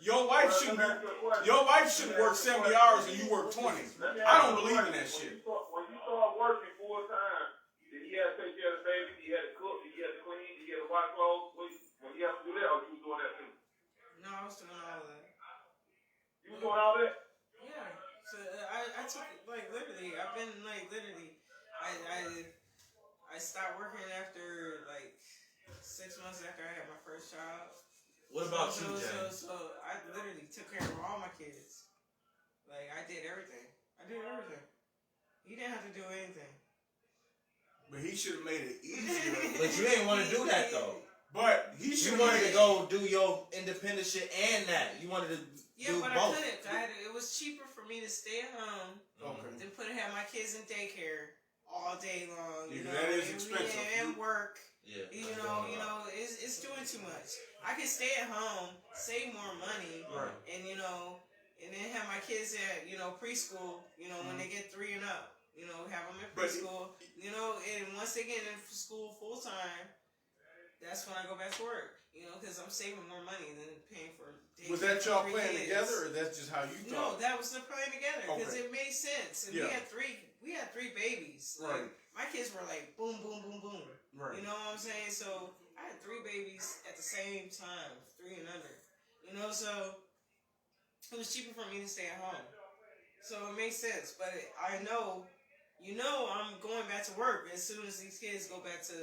Your wife shouldn't work 70 hours and you work 20. I don't believe in that shit. When you start working full time, then you had to take care of the baby, you had to cook, you had to clean, you had to wash clothes. When you have to do that, or you was doing that too? No, I was doing all that. You was doing all that? Yeah. So I took it like literally. I've been like literally. I stopped working after like 6 months after I had my first child. What about you, So James? I literally took care of all my kids. Like I did everything. He didn't have to do anything. But he should have made it easier. But you ain't want to do that though. But he You should wanted to go do your independent shit and that. You wanted to Yeah, do but both. I couldn't. It was cheaper for me to stay at home Okay. than have my kids in daycare all day long. You Yeah, know, that is and- expensive. and work. Yeah. You know, it's doing too much. I can stay at home, save more money, Right. and and then have my kids at preschool. When they get 3 and up, have them in But- preschool. And once they get in school full time, that's when I go back to work. Because I'm saving more money than paying for. Was daycare that y'all for playing kids. together, or that's just how you No, thought? that was the plan together because Okay. it made sense. And Yeah. we had three babies. Right. Like, my kids were like boom, boom, boom, boom. Right. You know what I'm saying? So I had 3 babies at the same time, 3 and under. So it was cheaper for me to stay at home. So it makes sense. But I know, I'm going back to work as soon as these kids go back to,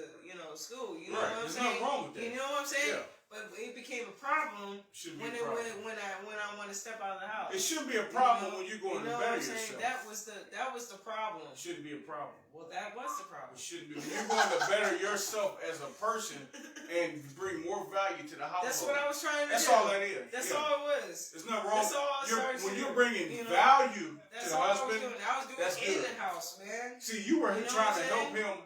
school. You know Right. what I'm There's saying? nothing wrong with that. You know what I'm saying? Yeah. But it became a problem Shouldn't be when a problem. when I want to step out of the house. It shouldn't be a problem when you're going to what better I'm saying? yourself. That was the problem. It shouldn't be a problem. Well, that was the problem. It shouldn't be. When you're going to better yourself as a person and bring more value to the household. That's what I was trying to That's do. all that is. That's Yeah. all it was. There's nothing wrong. That's all I started When to you're do. bringing value to That's the all husband, I was doing. I was doing that's it in good. the house, man. See, you were You know trying what to I'm help him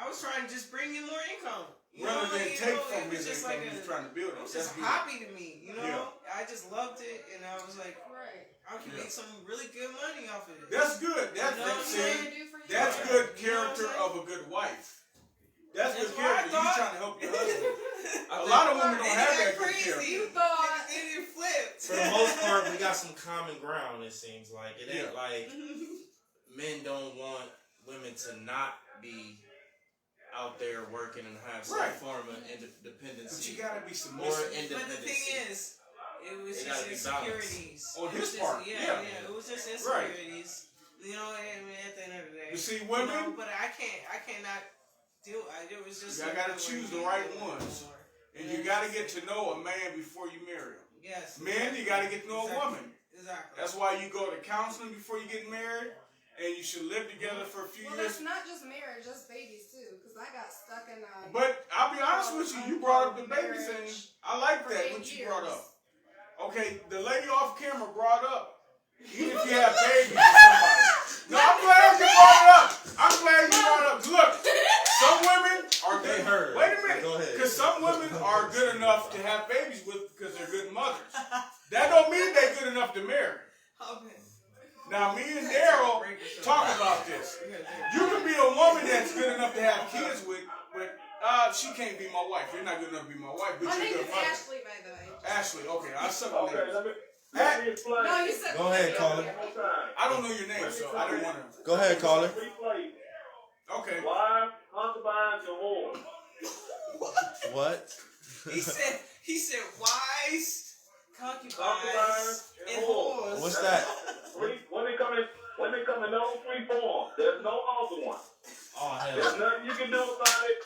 I was trying to just bring in more income. rather than take from it was his just income. like He's trying to build it it. was That's just a good. hobby to me, Yeah. I just loved it, and I was like, Right. I can Yeah. make some really good money off of it. That's good. That's You know what I'm see, saying? that's Yeah. good You know what I'm character saying? of a good wife. That's good what I character. You thought. trying to help your husband. I A think lot of women They don't have got that good crazy. character. You thought. It flipped. for the most part, we got some common ground. It seems like it ain't Yeah. like men don't want women to not be out there working and have some Right. form of But independency you gotta be or submissive. But the independency. thing is, it was It just gotta be insecurities. On It his was just- part, yeah. It was just Right. insecurities. And at the end of the day. You see, women, But I cannot do it. Was just. You gotta choose the right ones. and you gotta get to know a man before you marry him. Yes. Men, you gotta get to know Exactly. a woman. Exactly. That's why you go to counseling before you get married, and you should live together for a few Well, years. that's not just marriage, that's babies too. Because I got stuck in a. But I'll be honest with you, you brought up the baby thing. I like for that, 8 what you brought years. up. Okay, the lady off camera brought up, even if you have babies with somebody. No, I'm glad you brought it up. I'm glad you brought it up. Look, some women are They good. heard. Wait a minute. Go ahead. Because some women are good enough to have babies with because they're good mothers. That don't mean they're good enough to marry. Now, me and Daryl talk about this. You can be a woman that's good enough to have kids with, but she can't be my wife. You're not good enough to be my wife, but My you're name good is mother. Ashley, by the way. Ashley, okay, I suck on Okay, names. let me explain. No, you said. Go ahead, caller. One more time. I don't know your name, so I didn't want to. Go ahead, caller. Three plays. Okay. Wives, concubines, and whores. What? He said wives, concubines, Concubines and whores. What's that? Women come in those three forms. There's no other one. Oh hell. There's nothing you can do about it.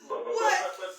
But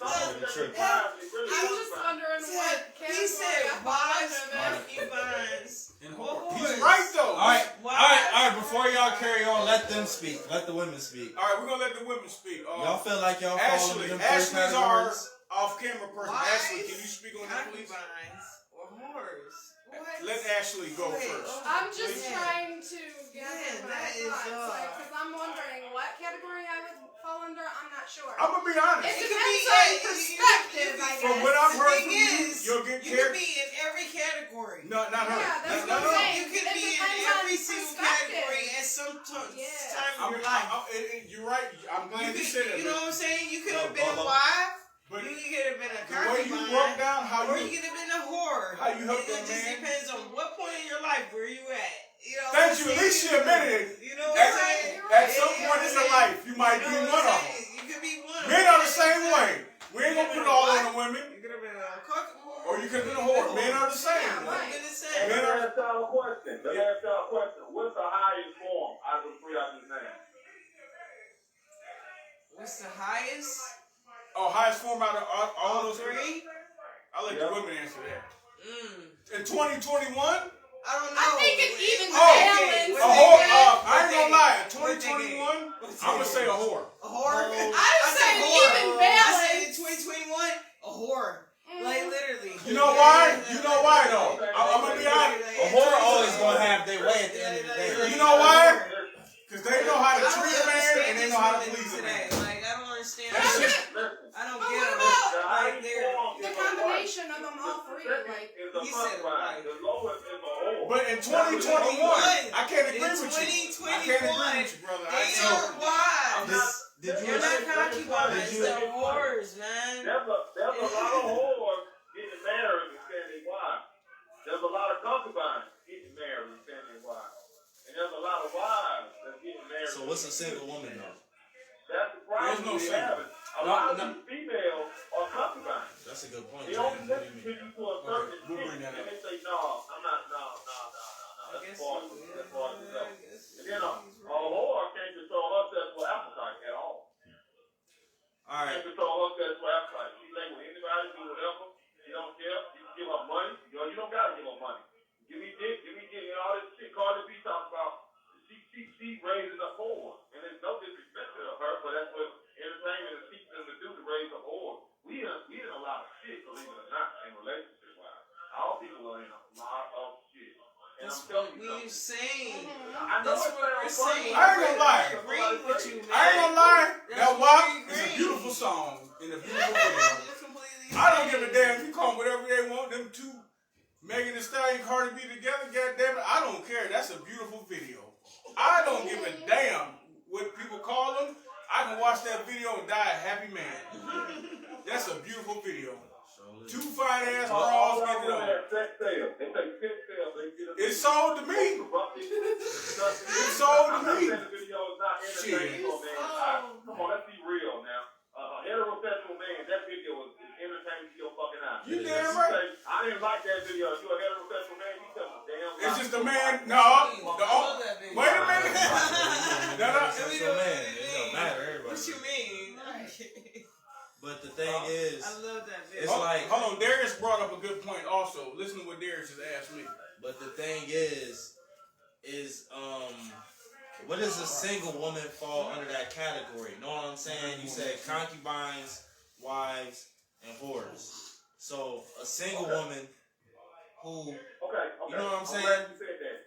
some of them Tripping. wives, they really I'm do just fine. wondering what category He said I fall wives, under, man. concubines, And whores. he's right though. All right. Before y'all carry on, let them speak. Let the women speak. All right, we're gonna let the women speak. Y'all feel like y'all fall under them three Ashley's our categories? off-camera person. Wives, Ashley, can you speak on that, please? concubines, or whores. What? Let Ashley go Wait, first. I'm just Yeah. trying to Yeah, gather my that is, thoughts, because I'm wondering what category I would fall under. I'm not sure. I'm gonna be honest. It It could depends be- on it- perspective, it- I guess. From what I've heard The from thing you, is, you'll get you cared. could be in every category. No, not her. Yeah, that's No, what no, I'm no. saying. You could It be in depends on every single perspective. category at some Yeah. time in your life. You're right. I'm glad you said that. You know what I'm saying? You could No, have been a Bolo. wife. But You could have been a the way you concubine. broke down how Or you. you could have been a whore. How you helped It that just man. depends on what point in your life where you at. You know Thank what you. I'm At least saying? she admitted it. You know what I'm At, saying? at some Yeah, point in your yeah. life, you might You be know one what of I'm them. saying? You could be one. Men are the same way. We ain't gonna put it all on the women. You could have been a cook. Or you could have been a whore. Men are the same. Yeah, way. right. Been the Hey, same. Men let are- me ask y'all a question. What's the highest form out of the three I just named? What's the highest? Oh, highest form out of all those three? Three? I'll let Yeah. the women answer that. Mm. In 2021, I don't know. I think it's even Oh, balance. a What whore. they I ain't get? gonna lie. In What they 2021, get? I'm gonna say a whore. A whore? I'm saying even I balance. said in 2021, a whore. Like literally. You know why? You know why though? I'm gonna be honest. A whore always gonna have their way at the end of the day. You know why? Because they know how I to don't treat a man understand and they these know how to women please a today. man. Like, I don't understand. That's just, I don't But get what them. about The Like, highest they're. form the is a combination of them all wife. three? The second Like, is a He said a concubine. wife. The lowest is a whore. but in 2021, I can't agree In with you. I 2021, can't agree with you, brother. I They can't. are wives. Did They're not concubines. Did you- They're whores, man. There's a lot of whores getting married and saying they wives. There's a lot of concubines getting married and saying they wives. And there's a lot of wives that's getting married. So what's a single woman though? That's the problem There's no we single. have. A lot of these females are concubines. That's a good point. They James. only What do listen you to mean? you to a certain Okay, we'll bring extent, that and up. they say, no, I'm not, no. I That's guess far so, too, yeah. that's far too low. I guess And then a he's right. whore can't control her sexual appetite at all. All right. Can't control her sexual appetite. She lay with anybody, do whatever. She don't care. You can give her money. You don't gotta give her money. Give me dick, and all this shit Cardi B talking about. She raising up whores. And there's no disrespect to her, but that's what entertainment is teaching them to do, to raise up whores. We in a lot of shit, believe it or not, in relationship wise. All people are in a lot of shit. And That's I'm telling what you we're saying. I know That's it what we're sounds funny. saying. I ain't gonna lie. We're agreeing with you, man. I ain't gonna lie. That's That what WAP we is a agree. beautiful song and a beautiful video. You're completely I don't give a damn if you call them whatever they want. Them two, Megan Thee Stallion, Cardi B together. Goddamn it, I don't care. That's a beautiful video. I don't give a damn what people call them. I can watch that video and die a happy man. That's a beautiful video. Two fine ass bras get it on. Sex sales. They take sex sales. They get a It's sold to me. It's sold to me. The video is not entertaining, man. Come on, let's be real now. A heterosexual man, that video is entertaining to your fucking eye. You damn You right. say, I didn't like that video. You a heterosexual man, you tell me damn It's lie. just a man. No. Wait a minute. No, no. So man, it don't matter. Everybody. What you mean? But the thing is, I love that it's video. like. Hold on. Darius brought up a good point also. Listen to what Darius just asked me. But the thing is, what does a single woman fall under that category? You know what I'm saying? You said concubines, wives, and whores. So a single woman who, Okay. you know what I'm saying? glad you said that.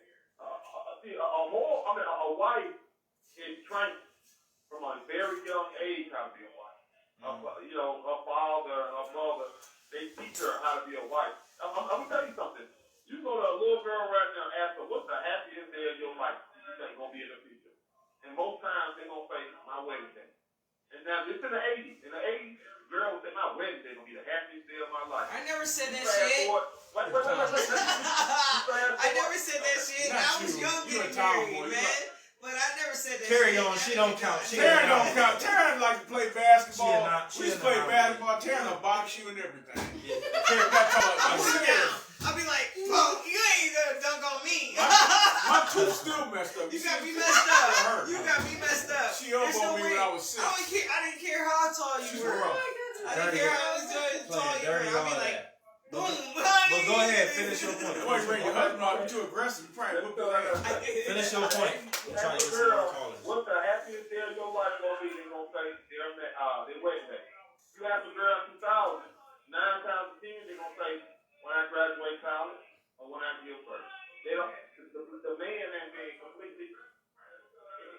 See, a wife is trained from a very young age how to be a wife. Her father, her mother, they teach her how to be a wife. I'm gonna tell you something. You go to a little girl right now and ask her, what's the happiest day of your life? said that shit. I never said that shit. Not I was you. young You a getting tomboy. married, man. But I never said that Carry shit. on. She don't count. She Taryn don't count. Taryn like to play basketball. She We used to in play the basketball. Taryn will box you and everything. Yeah. Taryn got talking. I'm serious. I'll be like, fuck, you ain't gonna dunk on me. My tooth still messed up. You got me messed up. Hurt. You got me messed up. She There's elbowed no me way. when I was 6. I didn't care how tall you She's were. rough. I didn't care how tall you were. Dirty I'll all be like, that. boom, But go ahead, finish your point. Boy, Ray, your husband ought to be too aggressive. You probably whoop his ass. Finish your point. We'll try to get some more callers. What's the happiest day of your life gonna be? They gonna say their wedding day. You have a girl in 2000, 9 times 10, they gonna say when I graduate college or when I give birth. They don't. The man ain't being completely.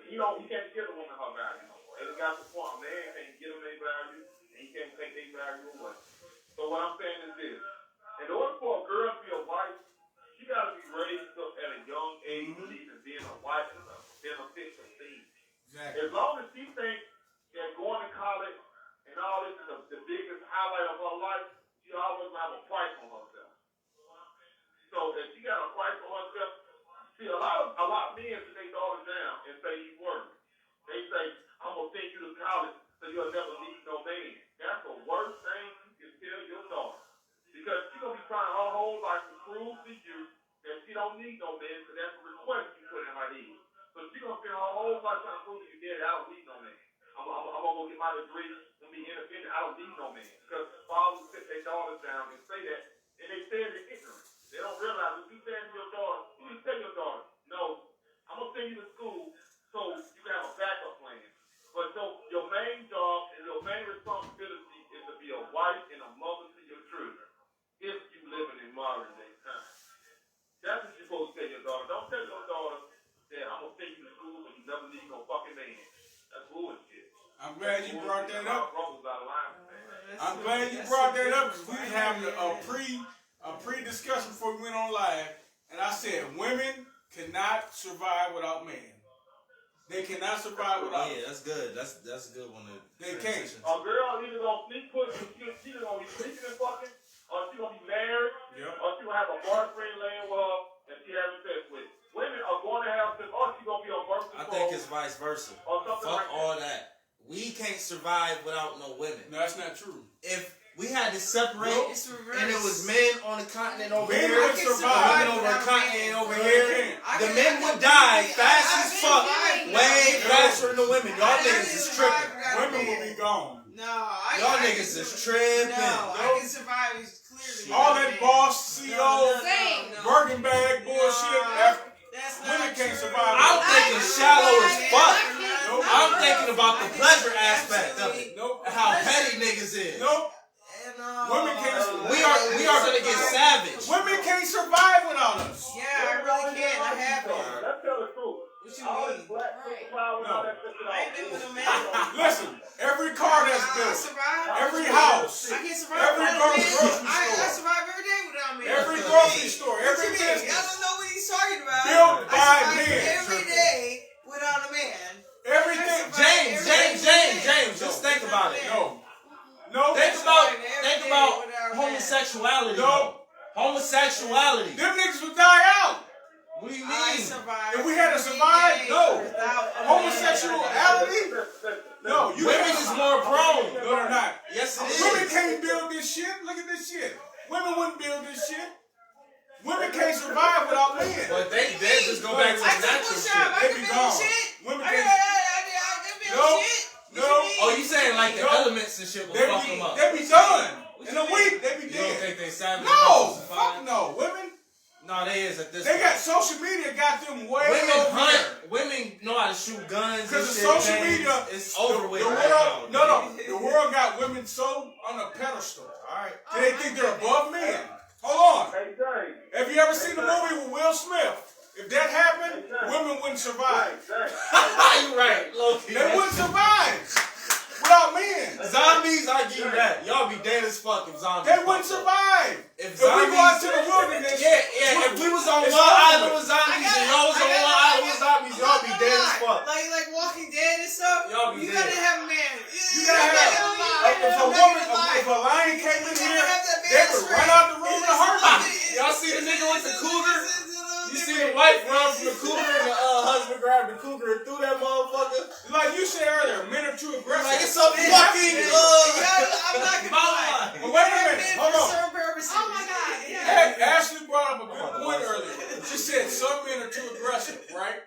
He can't give a woman her value no more. It got to the point. A man can't give them their value, and he can't take their value away. So what I'm saying is this: in order for a girl to be a wife, she got to be raised up at a young age, even being a wife is a beneficial thing. Exactly. As long as she thinks that going to college and all this is the biggest highlight of her life, she always have a price on herself. So if she got a price on herself, see a lot of men sit their daughters down and say you work. They say, I'm gonna send you to college so you'll never need no man. That's the worst thing you can tell your daughter. Because she's gonna be trying her whole life to prove to you that she don't need no man, because that's a request you put in her head. So she's gonna spend her whole life trying to prove to you, Daddy, I don't need no man. I'm gonna go get my degree and be independent. I don't need no man. Because fathers sit their daughters down and say that, and they say it in ignorance. They don't realize if you say to your daughter, you need to tell your daughter, no, I'm gonna send you to school so you can have a backup plan. But so your main job and your main responsibility is to be a wife and a mother to your children. If you living in modern day time. That's what you're supposed to tell your daughter. Don't tell your daughter that I'm gonna send you to school and you never need no fucking man. That's bullshit. I'm glad you brought that up. I'm That's glad you brought that up because we was having a pre-discussion before we went on live, and I said women cannot survive without men. They cannot survive without. Yeah, that's good. That's a good one. They can't. A girl either gonna sneak pussy, she either gonna be sneaking and fucking, or she gonna be married, or she gonna have a boyfriend laying with her and she having sex with. Women are going to have sex, or she gonna be on birth control. I think it's vice versa. Or something Fuck like all that. We can't survive without no women. No, that's not true. If we had to separate, It's reversed. and it was men on the continent over Men here, would and survive women over the without continent men. over No, here, they can't. the men would die fast as fuck, way No. faster than the women. Y'all niggas is tripping. Women will be gone. Y'all niggas is tripping. No, I can survive. It's clearly All not that men. boss, CEO, Same. Birkin bag bullshit. That's not Women can't true. survive. I'm thinking shallow as fuck. Nope. I'm thinking about the pleasure aspect of it. Nope. How petty niggas is. Nope. Women can't. We are gonna get savage. Women can't survive without us. Yeah, I really can. I have been. Let's tell the truth. What you All this mean? black Right. power and all that shit. I ain't been with a man. Listen, every car that's I built, survive. every house, I can survive every without a man. grocery I store, survive every day without a man. every grocery store, What every you mean? I business, don't know what he's talking about. built I by survive men. every day without a man. Everything. James, just think about it. No. Think about homosexuality. No. Homosexuality. Them niggas will die out. What do you I mean? survive. If we had to every survive, day no. without a man. Homosexuality? No. You Women can't- is more prone. No, they're not. Yes, it Women is. can't build this shit. Look at this shit. Women wouldn't build this shit. Women can't survive without men. But they just go back to I the took natural push shit. up. I They can be build gone. shit. Women I can't- can No. build shit. No. Oh, you saying like the No. elements and shit will fuck them up? They be done. What In you a mean? week, they be You don't dead. think they savage? No. Fuck no. Women, No, they is at this they point. got social media got them way Women over hunt. here. Women know how to shoot guns. Because and the shit, social man. media, It's over with the right world, now. no, the world got women so on a pedestal. All right. They think they're above men. Hold on. Hey, James. Have you ever seen the movie with Will Smith? If that happened, women wouldn't survive. You right, Loki. They wouldn't survive without men. Zombies, I give you that. Y'all be dead as fuck if zombies. They wouldn't survive. If If we go out zombies, to the wilderness, yeah. If we was on It's one over island with. with zombies and y'all was on one island with zombies, y'all be dead as fuck. Like Walking Dead and stuff. Y'all be You dead. gotta have a man. you gotta have. If a woman, if a lion came in here, they would run out grabbed the cougar and threw that motherfucker. Like you said earlier, men are too aggressive. Like it's a fucking I'm not gonna lie. But wait a minute, hold on. Oh my God. Yeah. Hey, Ashley brought up a good point earlier. She said some men are too aggressive, right?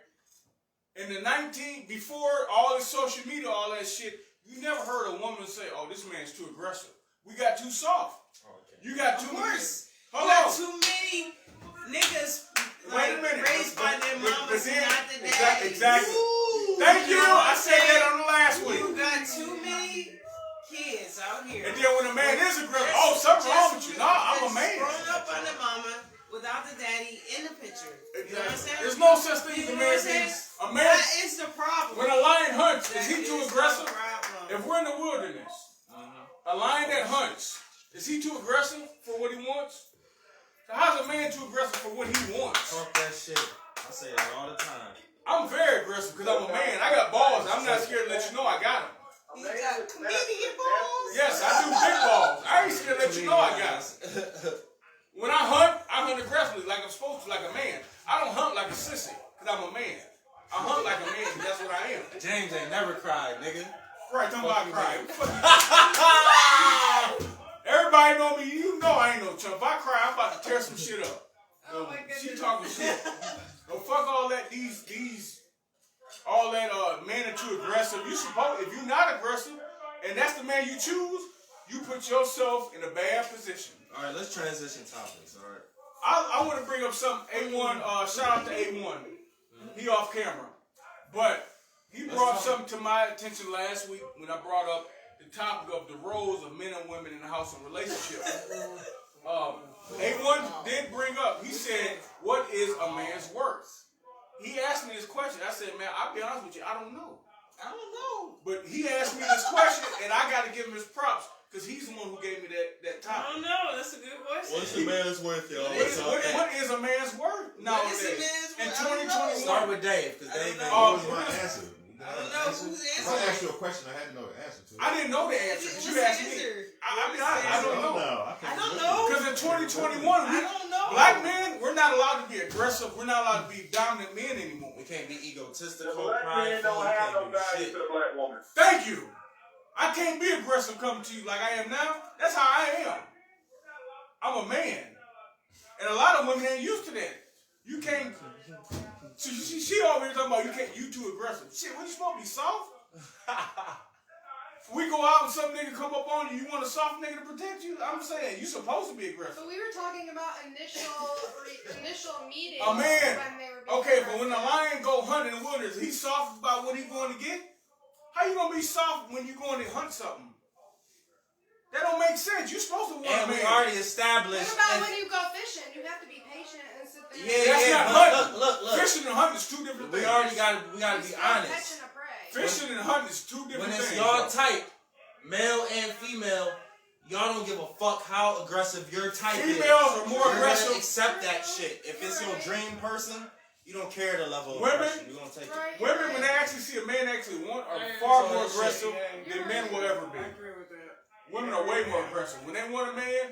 In the before all this social media, all that shit, you never heard a woman say, "Oh, this man's too aggressive." We got too soft. You got too many. Hold got on. too many niggas. Wait a minute. Raised by their mamas, then- not the daddy. Exactly. Ooh, Thank you. know what I I'm said that saying? on the last week. You got too many kids out here. And then when a man is aggressive, oh, something's wrong with you. Nah, I'm a man. Grown up on the mama without the daddy in the picture. You know what I'm saying? There's no such thing as You a know what I'm man. saying? A man. That is the problem. When a lion hunts, is That he too is aggressive? the problem. If we're in the wilderness, a lion that hunts, is he too aggressive for what he wants? So how's a man too aggressive for what he wants? Talk that shit. I say that all the time. I'm very aggressive because I'm a man. I got balls. I'm not scared to let you know I got them. You got comedian balls? Yes, I do big balls. I ain't scared to let you know I got them. When I hunt aggressively like I'm supposed to, like a man. I don't hunt like a sissy because I'm a man. I hunt like a man because that's what I am. James ain't never cried, nigga. Right, talking about crying. Everybody know me. You know I ain't no chump. If I cry, I'm about to tear some shit up. Oh my goodness. She talking shit. But fuck all that. All that. Men are too aggressive. If you're not aggressive, and that's the man you choose, you put yourself in a bad position. All right, let's transition topics. All right. I want to bring up something. A1. Shout out to A1. He off camera, but he brought something to my attention last week when I brought up the topic of the roles of men and women in the house and relationship. A1 did bring up, he said, what is a man's worth? He asked me this question. I said, man, I'll be honest with you, I don't know. I don't know. But he asked me this question, and I got to give him his props, because he's the one who gave me that I topic. don't know. That's a good question. What's a man's worth, y'all? What is a man's worth nowadays? What is a man's In worth? I don't 2021. know. Start with Dave, because Dave ain't Oh, What was my answer? I don't know who's If answering. I asked you a question, I had to know the answer to it. I didn't know the answer, but you asked me. I don't know. I don't know. Because in 2021, I don't know. black men, we're not allowed to be aggressive. We're not allowed to be dominant men anymore. We can't be egotistical, Black men prideful. don't We have no can't do value shit. to the black woman. Thank you. I can't be aggressive coming to you like I am now. That's how I am. I'm a man. And a lot of women ain't used to that. You can't. She over here talking about you too aggressive. Shit, what you supposed to be soft? We go out and some nigga come up on you. You want a soft nigga to protect you? I'm saying you supposed to be aggressive. But we were talking about initial meetings. A man. When they were being Okay, but when the aggressive. lion go hunting in the wilderness, he's soft about what he going to get. How you gonna be soft when you going to hunt something? That don't make sense. You supposed to want And a we man. already established. What about when you go fishing? You have to be patient and sit there. That's not but hunting. look. Fishing and hunting is two different We things. already got to be It's honest. catching a prey. Fishing and hunting is two When different it's things. y'all type, male and female, y'all don't give a fuck how aggressive your type is. Females are more You're aggressive. gonna accept that shit. If it's your dream person, you don't care the level of Women- aggression. You're gonna take it. Right. Women, when they actually see a man actually want, are far more aggressive You're than men right. will ever be. I agree with that. Women are way more aggressive. When they want a man,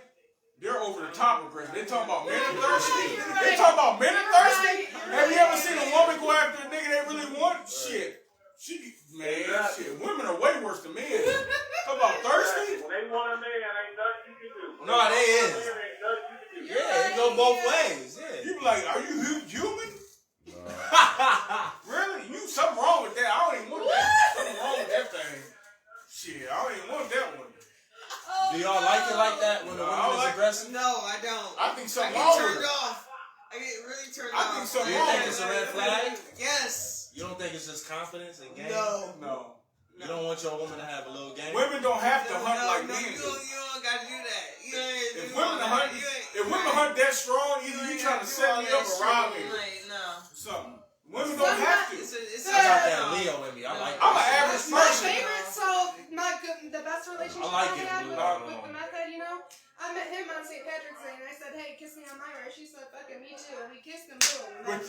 they're over the top aggressive. They talking about men are thirsty. You're They right. talking about men are You're thirsty. right. You're Have you right. ever seen a woman go after a nigga they really want? Shit. Shit. Women are way worse than men. Talk about thirsty. When they want a man, ain't nothing you can do. When No, want they a is. man, ain't nothing you can do. Yeah, it go both ways. Yeah. You be like, are you human? Really? Something wrong with that. I don't even want that. Something wrong with that thing. Shit, I don't even want that one. Oh, Do y'all like it like that when the No, I woman is like- aggressive? No, I don't. I think I something get wrong turned with it. off. I get really turned I off. think something You wrong think with it's it. a red flag? Yes. You don't think it's just confidence and game? No. No. You don't want your woman to have a little game? Women don't have to hunt like no, men you do. don't gotta do that. You ain't If do women all hunt, that. You ain't- if women hunt that strong, either you ain't trying to gotta do set all me that up or shit. rob me. Like, no. Something. Women don't have to. It's I got that no. Leo in me. I like I'm that an shit. average My person. favorite, the best relationship I like I it, had Blue. with the method, you know? I met him on St. Patrick's Day and I said, hey, kiss me on my wrist. She said, fucking me too. And we kissed and boom. But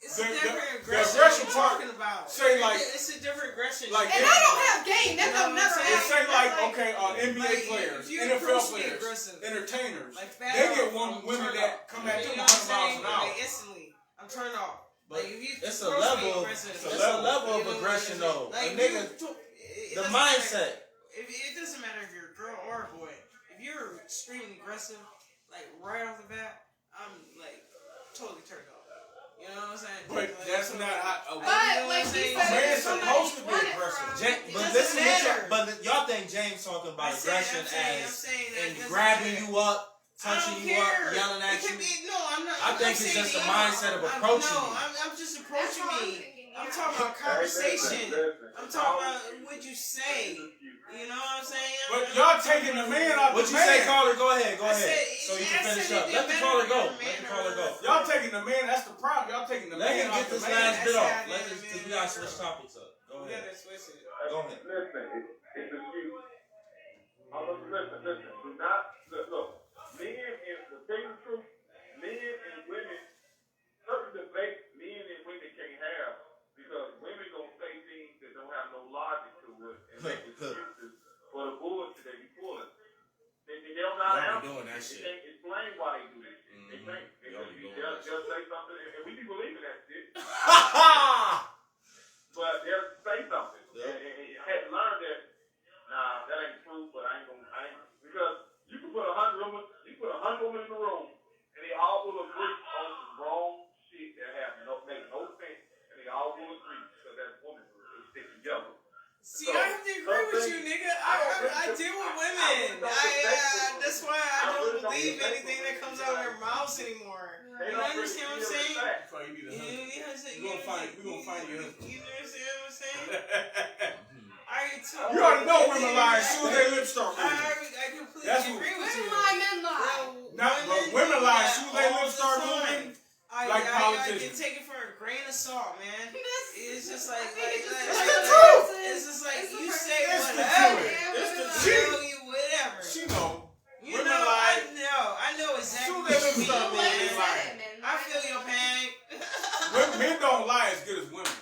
It's The- a different the aggression. aggression What part, you talking about? say, like- It's a different aggression. like- And I don't have game. That You know will what I'm never saying? It say like, happen. okay, NBA Like, players, if you NFL approach me players, aggressive, entertainers, like they get I'm women turned that off. come at You them know 100 what I'm miles saying? an hour. Like instantly, I'm turned off. But like if you it's a supposed to be level. aggressive, It's a level of aggression though. Like A nigga, it the doesn't mindset. Matter, it doesn't matter if you're a girl or a boy. If you're extremely aggressive, like right off the bat, I'm like totally turned off. You know what I'm saying? But Like, that's totally. not how. But like he A said, man's if somebody supposed to be won it aggressive. from- It But doesn't listen, matter. but y'all think James talking about aggression I'm saying as that and doesn't grabbing matter. you up, I touching don't you up, care. yelling at It could you. be, no, I'm not. I think I'm it's saying just a the mindset of other- approaching No, you. I'm just That's approaching how I'm me. thinking. I'm Yeah. talking about conversation. Listen. I'm talking about what you say. You know what I'm saying? But y'all taking the man out What the you man. say, caller? Go ahead, go I ahead. said- So you yeah, can I finish said up. it Let the better caller when go. you're a Let the man caller go. or- Y'all taking the man. That's the problem. Y'all taking the Let man him out get the this man. last bit That's off. how it Let is, this, man. because we gotta switch topics up. Go We ahead. gotta switch it. Go ahead. Listen, it's a few. Listen. Do not look. Men and to tell you the truth, men and women, certain debates men and women can't have because women gonna say things that don't have no logic to it and make excuses for the bullshit they be pulling. They don't know how to Y'all be answer. doing that They shit. can't explain why they do this shit. They can't. Y'all be doing They'll that shit. say something and we be believing that shit. Ha But they'll say something. Yep. And you had to learn that, nah, that ain't true, but I ain't because you can put 100 women, in the room, and they all will agree on some wrong shit that make no sense, and they all will agree because that's women, they stick together. See, I have to agree with you, nigga. I deal with women. That's why I don't believe anything that comes out of their mouths anymore. You understand what I'm saying? That's why you need a husband. We gonna find you a husband. You understand what I'm saying? You already know women lie as soon as their lips start moving. I completely That's what- agree with you. Women lie, men lie. But women lie as soon as their lips start moving. Like I politicians. can take it for a grain of salt, man. It's just like, It's the truth. It's just like It's the you truth. say It's the whatever. truth. It's the You truth. know, you whatever. She know. You Women know, lie. I know exactly Soon what as you they mean, start Like moving, you they man. lie. said, men I lie. feel your pain. Men don't lie as good as women.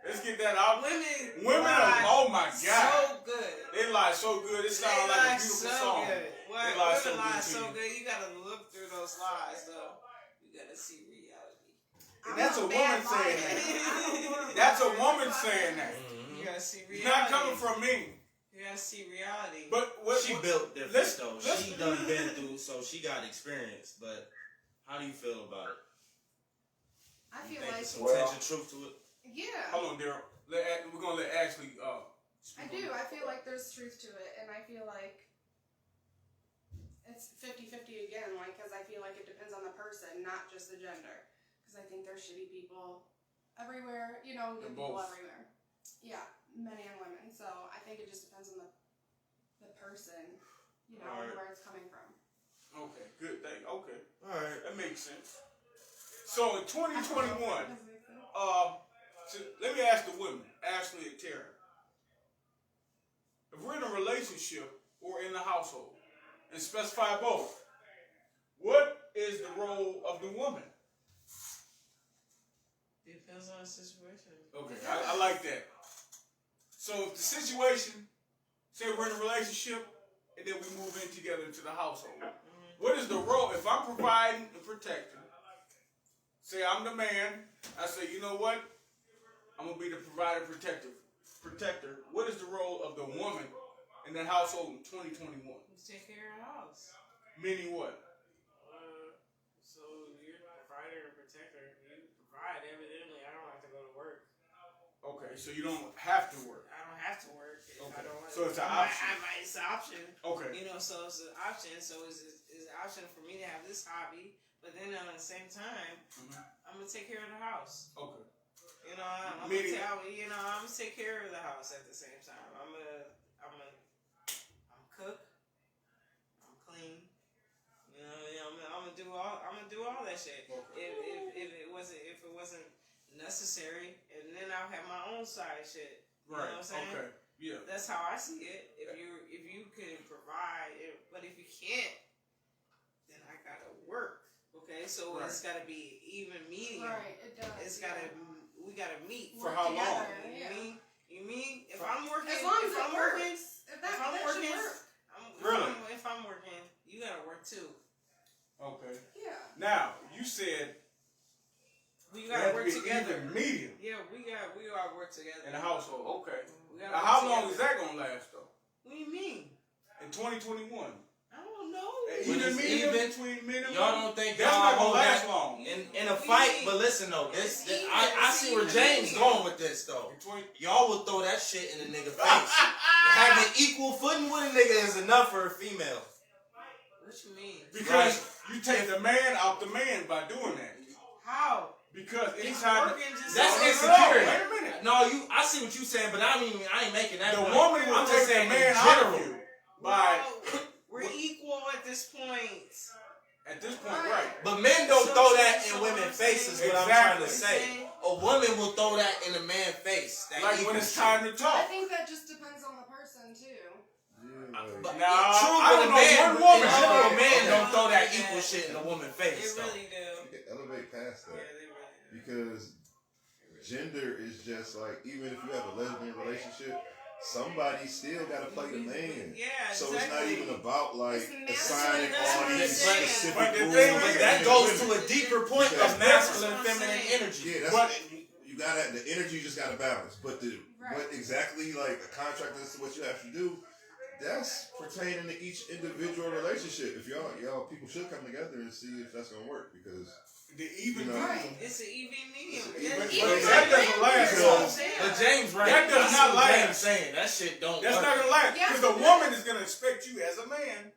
Let's get that out. Women Are, oh my God. so good. They lie so good. It They sounds like lie a beautiful so song. good. What? They lie Women so lie good to so you. good. You gotta look through those lies, though. You gotta see reality. And that's a I'm woman bad saying liar. that. That's a woman saying that. You gotta see It's reality. not coming from me. You gotta see reality. But what She built different though. She done been through, so she got experience. But how do you feel about it? I feel Think like, some tension truth to it. yeah. Hold on, Daryl. We're gonna let Ashley. I do. I feel like there's truth to it, and I feel like it's 50-50 again, like, because I feel like it depends on the person, not just the gender. Because I think there's shitty people everywhere, you know, good people both. everywhere. Yeah, men and women. So I think it just depends on the person, you know, Alright. and where it's coming from. Okay, good thing. Okay, All right. that makes sense. So in 2021, so let me ask the women, Ashley and Tara. If we're in a relationship or in the household, and specify both, what is the role of the woman? Depends on the situation. Okay, I like that. So if the situation, say we're in a relationship, and then we move in together into the household, what is the role? If I'm providing and protecting, say I'm the man, I say, you know what? I'm going to be the provider, protector. What is the role of the woman in the household in 2021? You take care of the house. Meaning what? So you're the provider and protector. You provide evidently. I don't have to go to work. Okay, so you don't have to work. I don't have to work. If Okay. I don't want So it's an I option. might, it's an option. Okay. You know, so it's an option. So it's an option for me to have this hobby, but then at the same time, I'm gonna take care of the house. Okay. You know, I'm gonna take care of the house at the same time. I'm cook. I'm clean. You know, I'm gonna do all that shit. Okay. If it wasn't necessary, and then I'll have my own side shit. You Right. know what I'm saying? Okay. Yeah. That's how I see it. If you can provide, but if you can't, then I gotta work. Okay, so Right. it's gotta be even medium. Right, it does. It's gotta we gotta meet. For how long? Together, You mean if I'm working? As long as if it I'm works. working, If if I'm that working, should work. Really? If I'm working, you gotta work too. Okay. Yeah. Now, you said We It gotta has to work be together. even medium Yeah, we gotta work together. in the household. Okay. We gotta Now, work how long together. is that gonna last though? What do you mean? In 2021, I don't know. When even it's medium even, between men and y'all women, don't think that's y'all not gonna hold last that long. in a fight? But listen though, I see where James going with this though. In 20 Y'all will throw that shit in a nigga face. Having equal footing with a nigga is enough for a female. What you mean? Because you take the man out the man by doing that. How? Because It's anytime working just That's like insecurity. Wait a minute. No, I see what you saying, but I ain't making that The point. woman will I'm just take the saying man in out of general. you by No, we're equal at this point. at this point, right? But men don't throw that in women's faces. What I'm trying to Exactly. say. A woman will throw that in a man's face. That Like when equal it's shit. time to I talk. think that just depends on the person too. But Nah, true, I but don't a know man, one woman. in general, Okay. men don't Okay. throw that equal shit in a woman's They face. though. really do. You can elevate past Yeah, that they really do. because gender is just like, even if you have a lesbian relationship, somebody still got to play the man. Yeah, So it's not exactly. even about like It's assigning that's all what I'm these saying. specific But the rules. thing to is, But that men goes and to women. a deeper point Because of masculine that's and what I'm feminine saying. energy. Yeah, that's But- you gotta the energy you just gotta balance. But Right. what exactly like a contract is what you have to do, that's pertaining to each individual relationship. If y'all people should come together and see if that's gonna work because The even You know. medium. It's an EV medium. But- Yeah, but even that doesn't last That's what I'm long. saying. But James, right? That does I see not what last. James saying that shit don't. That's work. not gonna last. Yes, Because the it woman is gonna expect you as a man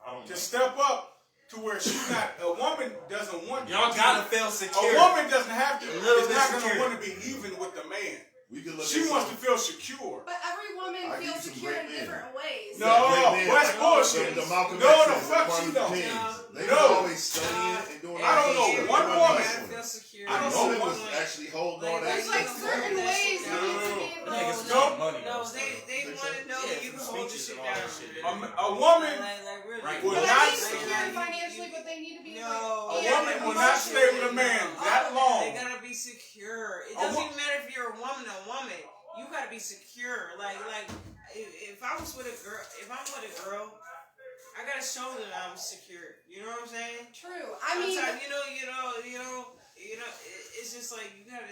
I don't to know. step up to where she's not. A woman doesn't want. Y'all to- gotta feel A secure. woman doesn't have to. A little Is bit not secure. gonna want to be even with the man. We can look She at wants to some- feel secure. But every woman I give feels you some secure great in men. different ways. No, great men. that's bullshit. The Malcolm No, the X's, fuck Martin she Luther don't. Kings, They No. was always studying and doing I don't all know this shit. one They woman- wasn't I feel hustling. secure. I don't The know woman one was actually holding all that There's like stuff certain together. ways you need to be Niggas able just to. want money. No, though, they Think want to so? know Yeah, that you from can hold this speeches shit and all down. that shit. A woman Like really. Right. would But not. they need secure financially, but they need to be No. like. A woman will not stay with a man that They long. gotta be secure. It A doesn't wo- even matter if you're a woman. You gotta be secure. Like if I was with a girl, if I'm with a girl, I gotta show that I'm secure. You know what I'm saying? True. I mean, Sometimes, it's just like you gotta.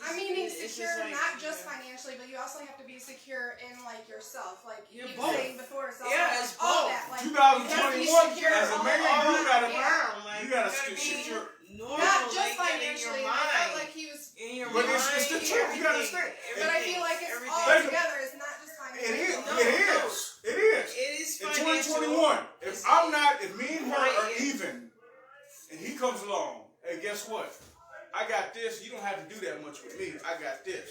It's it's secure just like, not just you know. financially, but you also have to be secure in like yourself, like You're you both. saying before. So Yeah, like, it's all both. that, like 2021, secure as a all man, around, you gotta yeah. You gotta be secure. normal, Not just like that financially. in your I felt mind. like he was, In your But mind, it's the truth. You gotta everything, stay. but I feel like it's all Think- together. It's not just It financial. is. No, It is. It is. It is In financial. 2021, if It's- if me and her Right, are yeah. even, and he comes along, hey, guess what? I got this. You don't have to do that much with me. I got this.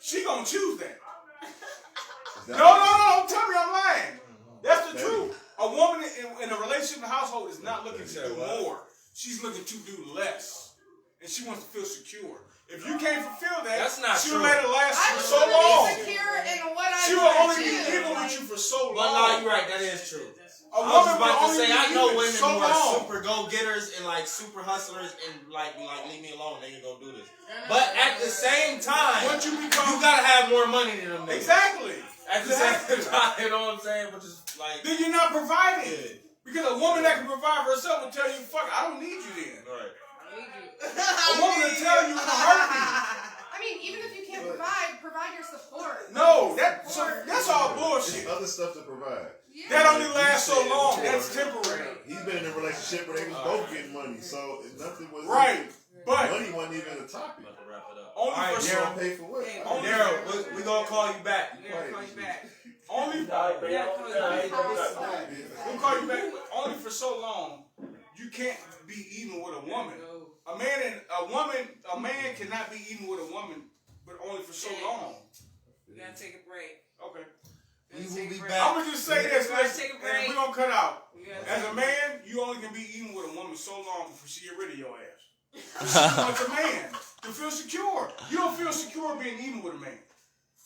She gonna choose that. Is that- No. Tell me I'm lying. That's the That truth. A woman in a relationship in a household is not looking to Said do what? more. She's looking to do less, and she wants to feel secure. If you can't fulfill that, That's not she'll true. let it last I for just so want long. to be secure in what I She will want only to be do. even Like, with you for so But no, long. you're right. That is true. A I was woman just about will to only say, be I know even women so who are long. super go-getters and like super hustlers and like be like, leave me alone, they can go do this. But at the same time, Once you become you gotta have more money than them niggas. exactly, At the same time, you know what I'm saying? Which is like, then you're not providing. yeah. Because a woman that can provide for herself will tell you, "Fuck, I don't need you then." Right. A woman will tell you in a heartbeat. I mean, even if you can't provide your support. No, Support. that's all There's bullshit. other stuff to provide. Yeah. That only lasts so You said long. before, That's temporary. He's been in a relationship where they was both getting money, so nothing was Right, but money wasn't even a topic. About to wrap it up. only Alright, for You some. don't pay for what? Hey, I don't Daryl, we gonna call you back. We gotta call you back. Only We gotta call you back. we'll call you back, but only for so long. You can't be even with a woman. A man cannot be even with a woman, but only for so long. We gotta take a break. Okay. We will be I'm back. gonna just say this, We're gonna listen, take a and break. we're gonna cut out. We gotta As take a man, you only can be even with a woman so long before she get rid of your ass. She wants a man to feel secure. You don't feel secure being even with a man.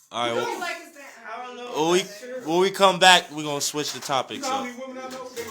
All I right. feel like it's that. I don't know. When we come back, we're gonna switch the You topics know how up. many women I know? They